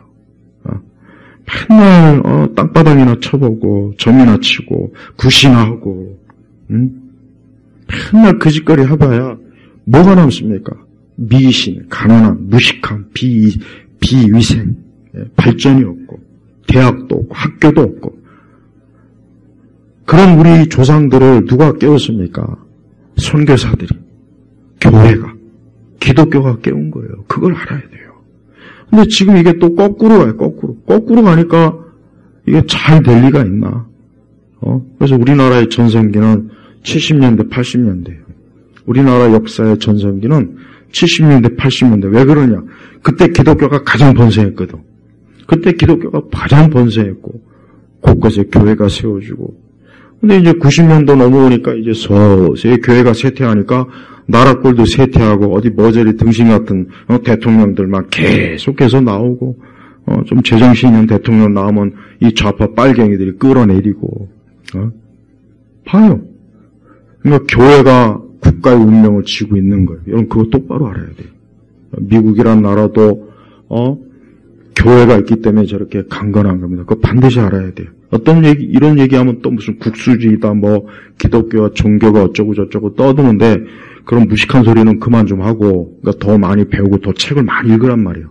Speaker 1: 맨날 땅바닥이나 쳐보고 점이나 치고 굿이나 하고 맨날 그 짓거리 해봐야 뭐가 남습니까? 미신, 가난함, 무식함, 비위생, 발전이 없고 대학도 없고 학교도 없고 그런 우리 조상들을 누가 깨웠습니까? 선교사들이, 교회가, 기독교가 깨운 거예요. 그걸 알아야 돼요. 근데 지금 이게 또 거꾸로 가요. 거꾸로 가니까 이게 잘 될 리가 있나? 그래서 우리나라의 전성기는 70년대, 80년대예요. 우리나라 역사의 전성기는 70년대, 80년대. 왜 그러냐? 그때 기독교가 가장 번성했거든. 그때 기독교가 가장 번성했고, 곳곳에 교회가 세워지고. 근데 이제 90년도 넘어오니까 이제 서서히 교회가 쇠퇴하니까 나라꼴도 쇠퇴하고 어디 머저리 등신 같은 대통령들만 계속해서 나오고, 좀 제정신 있는 대통령 나오면 이 좌파 빨갱이들이 끌어내리고, 봐요. 그러니까 교회가 국가의 운명을 쥐고 있는 거예요. 여러분 그거 똑바로 알아야 돼요. 미국이란 나라도 교회가 있기 때문에 저렇게 강건한 겁니다. 그거 반드시 알아야 돼요. 어떤 얘기, 이런 얘기하면 또 무슨 국수주의다, 뭐 기독교와 종교가 어쩌고 저쩌고 떠드는데 그런 무식한 소리는 그만 좀 하고, 그러니까 더 많이 배우고 더 책을 많이 읽으란 말이에요.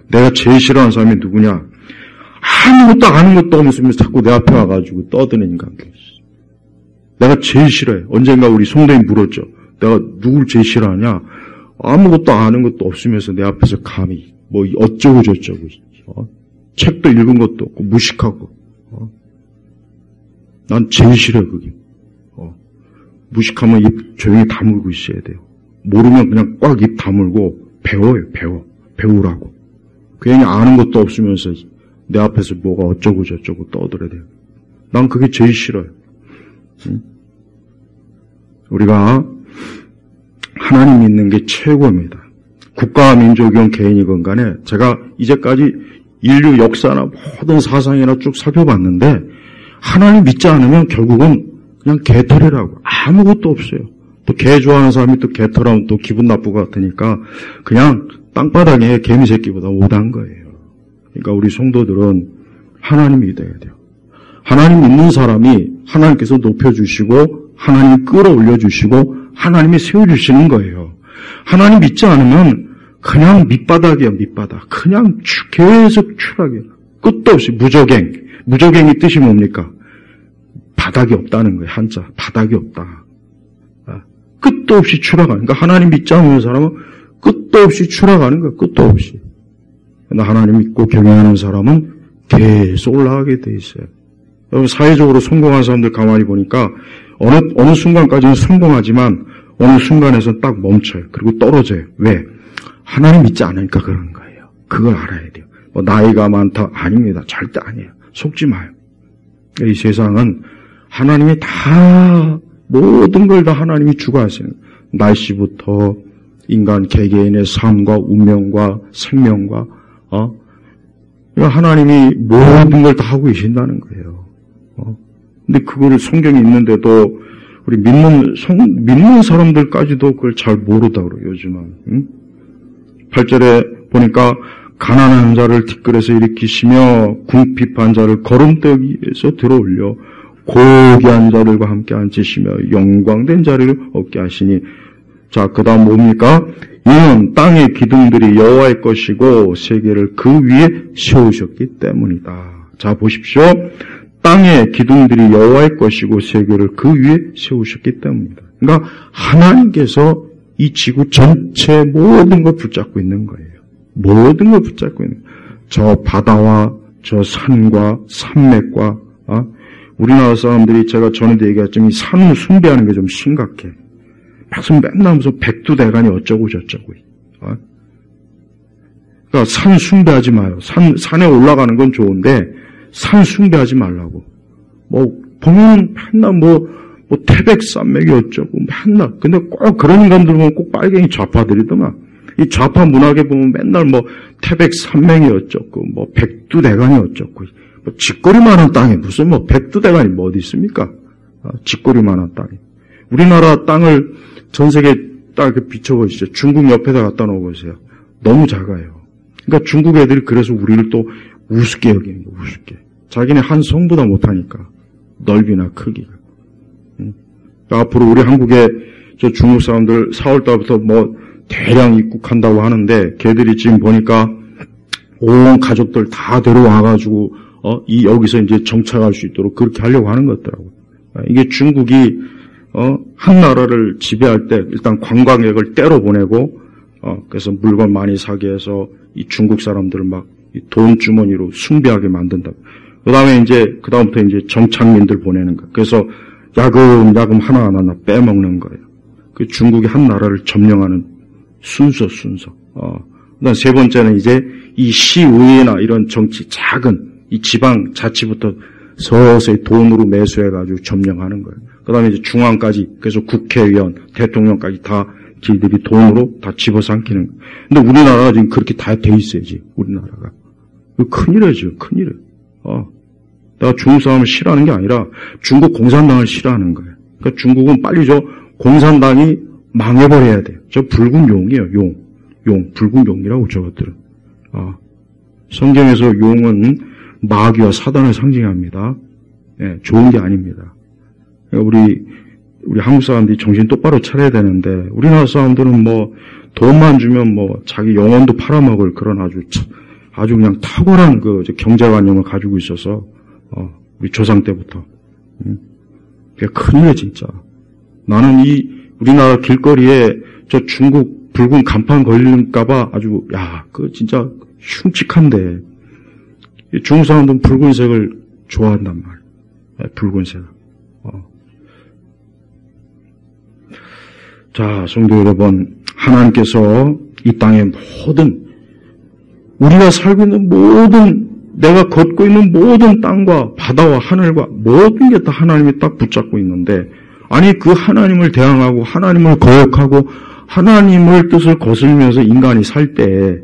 Speaker 1: 내가 제일 싫어하는 사람이 누구냐? 아무것도 아는 것도 없으면서 자꾸 내 앞에 와가지고 떠드는 인간들. 내가 제일 싫어해. 언젠가 우리 송대인 물었죠. 내가 누굴 제일 싫어하냐? 아무것도 아는 것도 없으면서 내 앞에서 감히 뭐 어쩌고 저쩌고, 책도 읽은 것도 없고 무식하고, 난 제일 싫어 그게. 무식하면 입 조용히 다물고 있어야 돼요. 모르면 그냥 꽉 입 다물고 배우라고. 괜히 아는 것도 없으면서 내 앞에서 뭐가 어쩌고 저쩌고 떠들어야 돼요. 난 그게 제일 싫어요. 우리가 하나님 믿는 게 최고입니다. 국가와 민족이건 개인이건 간에 제가 이제까지 인류 역사나 모든 사상이나 쭉 살펴봤는데 하나님 믿지 않으면 결국은 그냥 개털이라고. 아무것도 없어요. 또 개 좋아하는 사람이 또 개털하면 또 기분 나쁠 것 같으니까 그냥 땅바닥에 개미 새끼보다 못한 거예요. 그러니까 우리 성도들은 하나님 믿어야 돼요. 하나님 믿는 사람이 하나님께서 높여주시고 하나님 끌어올려주시고 하나님이 세워주시는 거예요. 하나님 믿지 않으면 그냥 밑바닥이야, 밑바닥. 그냥 계속 추락이야. 끝도 없이 무적행. 무적행이 뜻이 뭡니까? 바닥이 없다는 거예요. 한자. 바닥이 없다. 끝도 없이 추락하는. 그러니까 하나님 믿지 않는 사람은 끝도 없이 추락하는 거예요. 끝도 없이. 그러나 하나님 믿고 경외하는 사람은 계속 올라가게 돼 있어요. 여러분 사회적으로 성공한 사람들 가만히 보니까 어느 순간까지는 성공하지만 어느 순간에서 딱 멈춰요. 그리고 떨어져요. 왜? 하나님 믿지 않으니까 그러는 거예요. 그걸 알아야 돼요. 뭐 나이가 많다 아닙니다. 절대 아니에요. 속지 마요. 이 세상은 하나님이 다 모든 걸 다 하나님이 주고 하시는 거예요. 날씨부터 인간 개개인의 삶과 운명과 생명과 하나님이 모든 걸 다 하고 계신다는 거예요. 근데 그거를 성경에 있는데도 우리 믿는 사람들까지도 그걸 잘 모르다 그래요, 요즘은. 8절에 보니까 가난한 자를 뒷뜰에서 일으키시며 궁핍한 자를 거름더기에서 들어올려 고귀한 자들과 함께 앉히시며 영광된 자리를 얻게 하시니. 자, 그 다음 뭡니까? 이는 땅의 기둥들이 여호와의 것이고 세계를 그 위에 세우셨기 때문이다. 자, 보십시오. 땅의 기둥들이 여호와의 것이고 세계를 그 위에 세우셨기 때문이다. 그러니까 하나님께서 이 지구 전체 모든 걸 붙잡고 있는 거예요. 모든 걸 붙잡고 있는 거예요. 저 바다와 저 산과 산맥과 우리나라 사람들이 제가 전에도 얘기했지만 이 산을 숭배하는 게 좀 심각해. 무슨 맨날 무슨 백두대간이 어쩌고 저쩌고. 그러니까 산 숭배하지 마요. 산에 올라가는 건 좋은데 산 숭배하지 말라고. 보면 맨날 태백산맥이 어쩌고, 맨날. 근데 꼭 그런 인간들 보면 꼭 빨갱이 좌파들이더만. 이 좌파 문학에 보면 맨날 태백산맥이 어쩌고, 백두대간이 어쩌고. 짓거리만한 땅에 무슨 백두대간이 어디 있습니까? 짓거리만한 땅에. 우리나라 땅을 전 세계 딱 비춰보시죠. 중국 옆에다 갖다 놓으세요. 너무 작아요. 그러니까 중국 애들이 그래서 우리를 또 우습게 여기는 거예요. 우습게. 자기네 한 성보다 못하니까. 넓이나 크기가. 그러니까 앞으로 우리 한국에 저 중국 사람들 4월달부터 대량 입국한다고 하는데 걔들이 지금 보니까 온 가족들 다 데려와가지고 여기서 이제 정착할 수 있도록 그렇게 하려고 하는 것 같더라고요. 이게 중국이 한 나라를 지배할 때 일단 관광객을 때려 보내고 그래서 물건 많이 사게 해서 이 중국 사람들을 막 돈 주머니로 숭배하게 만든다. 그다음부터 이제 정착민들 보내는 거예요. 그래서 야금 하나하나 빼먹는 거예요. 그 중국이 한 나라를 점령하는 순서. 그다음 세 번째는 이제 이 시의회나 이런 정치 작은 이 지방 자치부터 서서히 돈으로 매수해가지고 점령하는 거예요. 그다음에 이제 중앙까지 그래서 국회의원, 대통령까지 다 지들이 돈으로 다 집어삼키는 거예요. 근데 우리나라가 지금 그렇게 다 돼 있어야지. 우리나라가 큰일이죠, 큰일이에요. 내가 중국 사람을 싫어하는 게 아니라 중국 공산당을 싫어하는 거예요. 그러니까 중국은 빨리 저 공산당이 망해버려야 돼요. 저 붉은 용이에요, 용. 붉은 용이라고 저것들은. 성경에서 용은 마귀와 사단을 상징합니다. 예, 좋은 게 아닙니다. 그러니까 우리 한국 사람들이 정신 똑바로 차려야 되는데, 우리나라 사람들은 뭐, 돈만 주면 뭐, 자기 영혼도 팔아먹을 그런 아주 그냥 탁월한 그 경제관념을 가지고 있어서, 우리 조상 때부터. 그게 큰일이야, 진짜. 나는 우리나라 길거리에 저 중국 붉은 간판 걸릴까봐 아주, 그거 진짜 흉측한데, 중국 사람들은 붉은색을 좋아한단 말이에요. 붉은색. 자, 성도 여러분, 하나님께서 이 땅의 우리가 살고 있는 내가 걷고 있는 모든 땅과 바다와 하늘과 모든 게 다 하나님이 딱 붙잡고 있는데, 아니, 그 하나님을 대항하고, 하나님을 거역하고, 하나님을 뜻을 거슬리면서 인간이 살 때,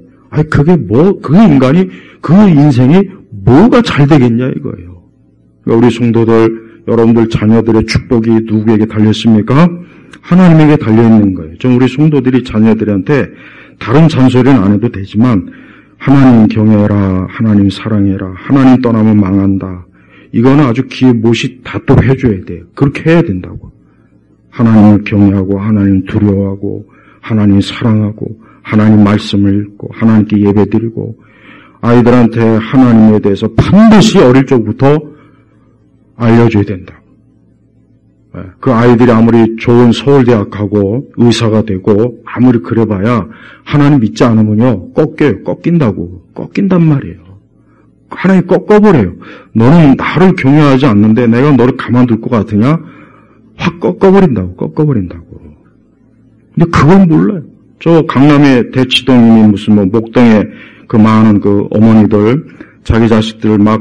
Speaker 1: 그게 그 인간이, 그 인생이 뭐가 잘 되겠냐, 이거예요. 그러니까 우리 성도들, 여러분들 자녀들의 축복이 누구에게 달렸습니까? 하나님에게 달려있는 거예요. 좀 우리 성도들이 자녀들한테 다른 잔소리는 안 해도 되지만, 하나님 경외해라, 하나님 사랑해라, 하나님 떠나면 망한다. 이거는 아주 귀에 못이 닿도록 해줘야 돼요. 그렇게 해야 된다고. 하나님을 경외하고, 하나님 두려워하고, 하나님 사랑하고, 하나님 말씀을 읽고, 하나님께 예배드리고, 아이들한테 하나님에 대해서 반드시 어릴 적부터 알려줘야 된다. 그 아이들이 아무리 좋은 서울대학 가고 의사가 되고 아무리 그래봐야 하나님 믿지 않으면요 꺾인단 말이에요. 하나님 꺾어버려요. 너는 나를 경외하지 않는데 내가 너를 가만둘 것 같으냐? 확 꺾어버린다고. 근데 그건 몰라요. 저 강남의 대치동이니 무슨 목동에 그 많은 그 어머니들 자기 자식들을 막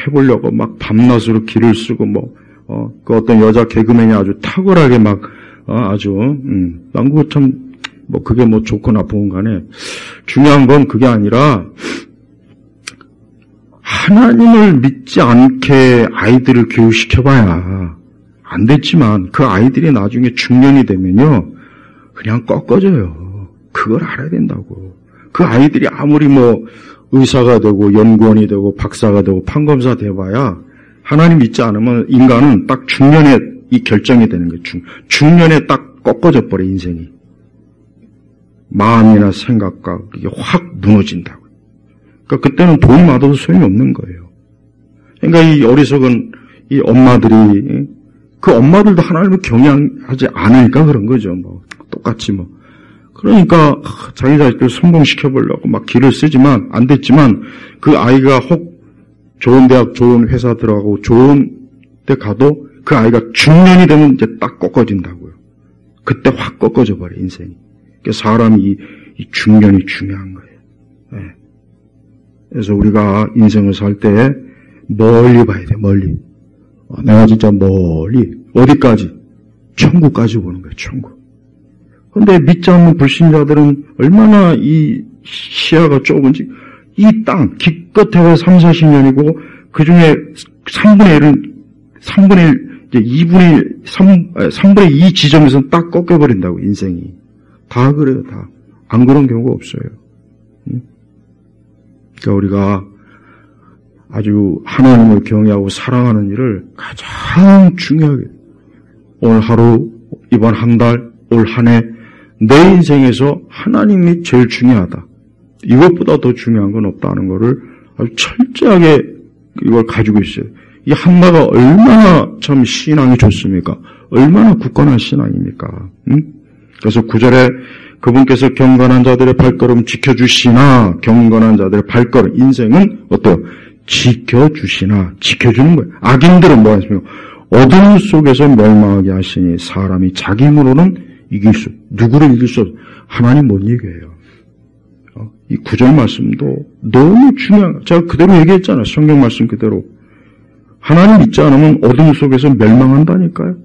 Speaker 1: 해보려고 막 밤낮으로 길을 쓰고 그 어떤 여자 개그맨이 아주 탁월하게 난 그거 참, 그게 좋고 나쁜 간에, 중요한 건 그게 아니라, 하나님을 믿지 않게 아이들을 교육시켜봐야 안 됐지만, 그 아이들이 나중에 중년이 되면요, 그냥 꺾어져요. 그걸 알아야 된다고. 그 아이들이 아무리 의사가 되고, 연구원이 되고, 박사가 되고, 판검사 돼봐야, 하나님 믿지 않으면 인간은 딱 중년에 이 결정이 되는 거예요. 중년에 딱 꺾어져 버려, 인생이. 마음이나 생각과 이게 확 무너진다고. 그러니까 그때는 돈이 많아도 소용이 없는 거예요. 그러니까 이 어리석은 이 엄마들이, 그 엄마들도 하나님을 경외하지 않으니까 그런 거죠. 똑같이 그러니까 자기 자식들 성공시켜보려고 막 길을 쓰지만, 안 됐지만, 그 아이가 혹 좋은 대학, 좋은 회사 들어가고 좋은 데 가도 그 아이가 중년이 되면 이제 딱 꺾어진다고요. 그때 확 꺾어져 버려, 인생이. 그러니까 사람이 이 중년이 중요한 거예요. 네. 그래서 우리가 인생을 살 때 멀리 봐야 돼, 멀리. 내가 진짜 멀리, 어디까지? 천국까지 보는 거예요, 천국. 근데 믿지 않는 불신자들은 얼마나 이 시야가 좁은지, 이 땅, 기껏해야 3, 40년이고, 그 중에 3분의 2 지점에서는 딱 꺾여버린다고, 인생이. 다 그래요, 다. 안 그런 경우가 없어요. 그러니까 우리가 아주 하나님을 경외하고 사랑하는 일을 가장 중요하게, 오늘 하루, 이번 한 달, 올 한 해, 내 인생에서 하나님이 제일 중요하다. 이것보다 더 중요한 건 없다는 것을 아주 철저하게 이걸 가지고 있어요. 이 한나가 얼마나 참 신앙이 좋습니까? 얼마나 굳건한 신앙입니까? 응? 그래서 9절에 그분께서 경건한 자들의 발걸음 지켜주시나, 경건한 자들의 발걸음, 인생은 어때요? 지켜주시나, 지켜주는 거예요. 악인들은 뭐 하십니까? 어둠 속에서 멸망하게 하시니 사람이 자기 힘으로는 누구를 이길 수 없어. 하나님 못 이겨요. 이 9절 말씀도 너무 중요한 거예요. 제가 그대로 얘기했잖아요. 성경 말씀 그대로. 하나님 믿지 않으면 어둠 속에서 멸망한다니까요.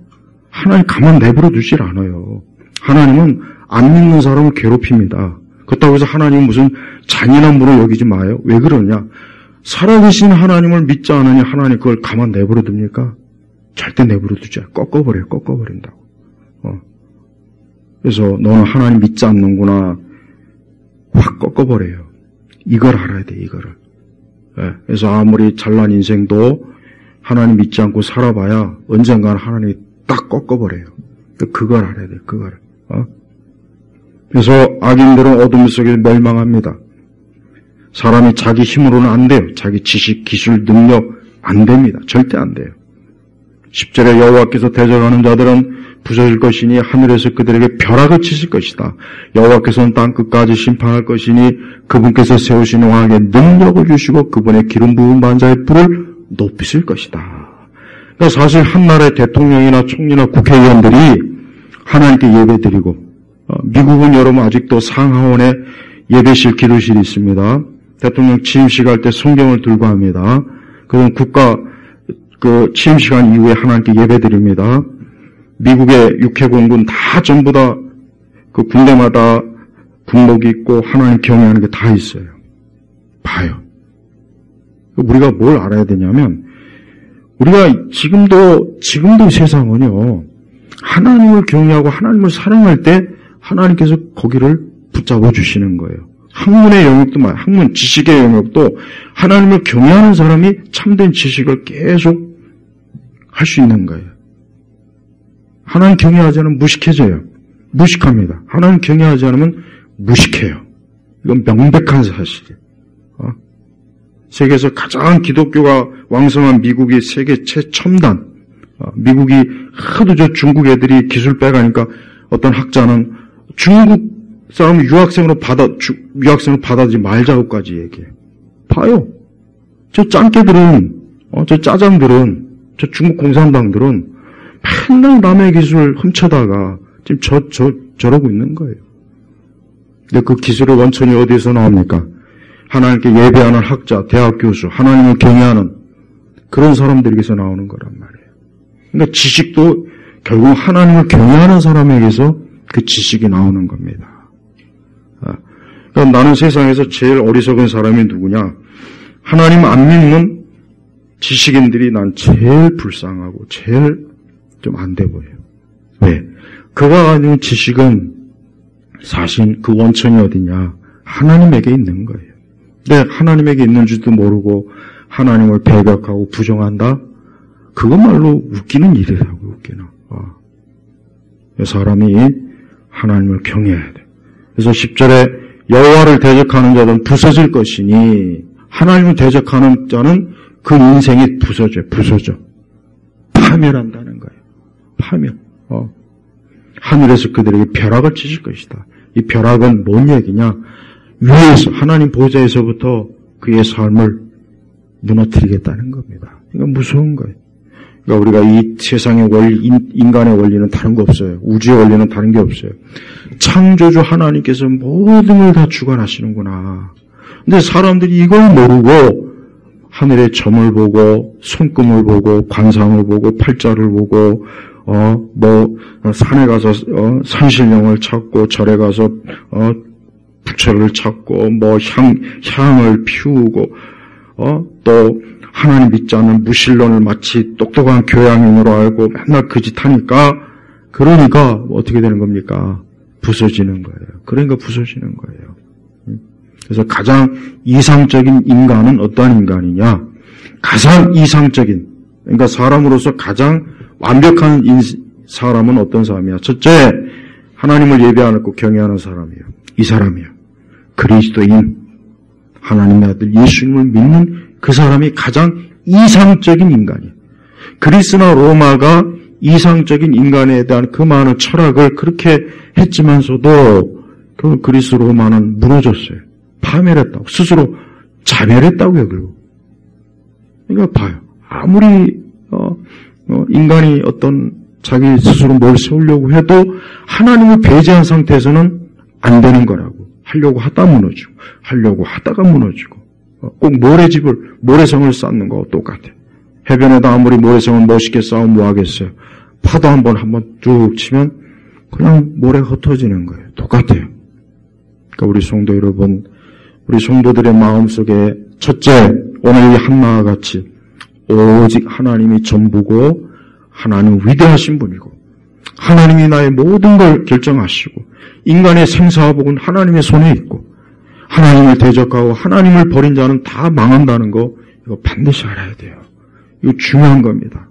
Speaker 1: 하나님 가만 내버려 두질 않아요. 하나님은 안 믿는 사람을 괴롭힙니다. 그렇다고 해서 하나님은 무슨 잔인한 분을 여기지 마요. 왜 그러냐? 살아계신 하나님을 믿지 않으니 하나님 그걸 가만 내버려 둡니까? 절대 내버려 두지 않아요. 꺾어버려요. 꺾어버린다고. 그래서 너는 하나님 믿지 않는구나. 확 꺾어버려요. 이걸 알아야 돼, 이거를. 그래서 아무리 잘난 인생도 하나님 믿지 않고 살아봐야 언젠가는 하나님이 딱 꺾어버려요. 그걸 알아야 돼, 그거를. 그래서 악인들은 어둠 속에 멸망합니다. 사람이 자기 힘으로는 안 돼요. 자기 지식, 기술, 능력 안 됩니다. 절대 안 돼요. 10절에 여호와께서 대적하는 자들은 부서질 것이니 하늘에서 그들에게 벼락을 치실 것이다. 여호와께서는 땅 끝까지 심판할 것이니 그분께서 세우신 왕에게 능력을 주시고 그분의 기름 부은 반자의 뿔을 높이실 것이다. 그러니까 사실 한 나라의 대통령이나 총리나 국회의원들이 하나님께 예배드리고, 미국은 여러분 아직도 상하원에 예배실 기도실이 있습니다. 대통령 취임식 할 때 성경을 들고 합니다. 그럼 국가 취임 시간 이후에 하나님께 예배드립니다. 미국의 육해공군 다 전부 다 그 군대마다 군복이 있고 하나님 경외하는 게 다 있어요. 봐요. 우리가 뭘 알아야 되냐면 우리가 지금도 세상은요. 하나님을 경외하고 하나님을 사랑할 때 하나님께서 거기를 붙잡아 주시는 거예요. 학문의 영역도 학문 지식의 영역도 하나님을 경외하는 사람이 참된 지식을 계속 할 수 있는 거예요. 하나님 경외하지 않으면 무식해져요. 무식합니다. 하나님 경외하지 않으면 무식해요. 이건 명백한 사실이에요. 세계에서 가장 기독교가 왕성한 미국이 세계 최첨단. 미국이 하도 중국 애들이 기술 빼가니까 어떤 학자는 중국 사람을 유학생으로 받아들이지 말자고까지 얘기해요. 봐요. 저 짱깨들은, 저 짜장들은, 저 중국 공산당들은 맨날 남의 기술 훔쳐다가 지금 저러고 있는 거예요. 근데 그 기술의 원천이 어디에서 나옵니까? 하나님께 예배하는 학자, 대학 교수, 하나님을 경외하는 그런 사람들에게서 나오는 거란 말이에요. 그러니까 지식도 결국 하나님을 경외하는 사람에게서 그 지식이 나오는 겁니다. 그러니까 나는 세상에서 제일 어리석은 사람이 누구냐? 하나님 안 믿는 지식인들이 난 제일 불쌍하고 제일 좀 안 돼 보여요. 왜? 그가 가진 지식은 사실 그 원천이 어디냐? 하나님에게 있는 거예요. 근데 하나님에게 있는 줄도 모르고 하나님을 배격하고 부정한다? 그것말로 웃기는 일이라고, 웃기는. 사람이 하나님을 경외해야 돼. 그래서 10절에 여호와를 대적하는 자는 부서질 것이니 하나님을 대적하는 자는 그 인생이 부서져. 파멸한다는 거예요. 파멸. 하늘에서 그들에게 벼락을 치실 것이다. 이 벼락은 뭔 얘기냐? 위에서, 하나님 보좌에서부터 그의 삶을 무너뜨리겠다는 겁니다. 이건 무서운 거예요. 그러니까 우리가 이 세상의 원리, 인간의 원리는 다른 거 없어요. 우주의 원리는 다른 게 없어요. 창조주 하나님께서 모든 걸 다 주관하시는구나. 근데 사람들이 이걸 모르고 하늘의 점을 보고 손금을 보고 관상을 보고 팔자를 보고 산에 가서 산신령을 찾고 절에 가서 부처를 찾고 향을 피우고 또 하나님 믿지 않는 무신론을 마치 똑똑한 교양인으로 알고 맨날 그 짓 하니까 그러니까 어떻게 되는 겁니까? 부서지는 거예요. 그러니까 부서지는 거예요. 그래서 가장 이상적인 인간은 어떠한 인간이냐? 가장 이상적인, 그러니까 사람으로서 가장 완벽한 사람은 어떤 사람이야? 첫째, 하나님을 예배하고 경외하는 사람이에요. 이 사람이에요. 그리스도인, 하나님의 아들 예수님을 믿는 그 사람이 가장 이상적인 인간이에요. 그리스나 로마가 이상적인 인간에 대한 그 많은 철학을 그렇게 했지만서도 그 그리스 로마는 무너졌어요. 파멸했다고. 스스로 자멸했다고요, 결국. 그러니까 봐요. 아무리 인간이 어떤 자기 스스로 뭘 세우려고 해도 하나님을 배제한 상태에서는 안 되는 거라고. 하려고 하다 무너지고, 하려고 하다가 무너지고, 꼭 모래성을 쌓는 거와 똑같아요. 해변에다 아무리 모래성을 멋있게 쌓으면 뭐 하겠어요? 파도 한번 쭉 치면 그냥 모래 흩어지는 거예요. 똑같아요. 그러니까 우리 성도 여러분, 우리 성도들의 마음속에 첫째, 오늘 이 한나와 같이 오직 하나님이 전부고 하나님은 위대하신 분이고 하나님이 나의 모든 걸 결정하시고 인간의 생사화복은 하나님의 손에 있고 하나님을 대적하고 하나님을 버린 자는 다 망한다는 거 이거 반드시 알아야 돼요. 이거 중요한 겁니다.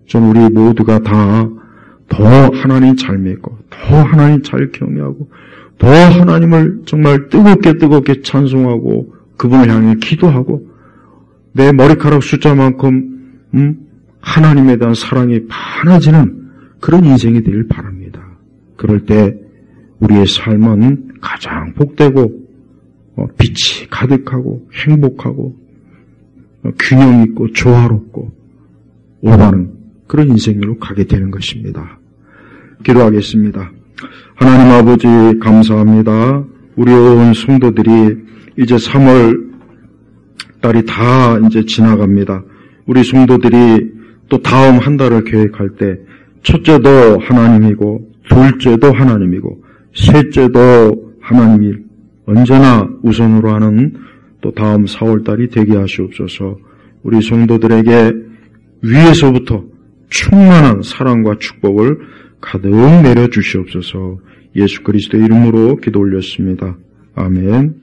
Speaker 1: 전 우리 모두가 다 더 하나님 잘 믿고 더 하나님 잘 경외하고 더 하나님을 정말 뜨겁게 찬송하고 그분을 향해 기도하고 내 머리카락 숫자만큼 하나님에 대한 사랑이 많아지는 그런 인생이 되길 바랍니다. 그럴 때 우리의 삶은 가장 복되고 빛이 가득하고 행복하고 균형 있고 조화롭고 올바른 그런 인생으로 가게 되는 것입니다. 기도하겠습니다. 하나님 아버지 감사합니다. 우리 온 성도들이 이제 3월 달이 다 이제 지나갑니다. 우리 성도들이 또 다음 한 달을 계획할 때 첫째도 하나님이고 둘째도 하나님이고 셋째도 하나님이 언제나 우선으로 하는 또 다음 4월 달이 되게 하시옵소서. 우리 성도들에게 위에서부터 충만한 사랑과 축복을 가득 내려주시옵소서. 예수 그리스도의 이름으로 기도 올렸습니다. 아멘.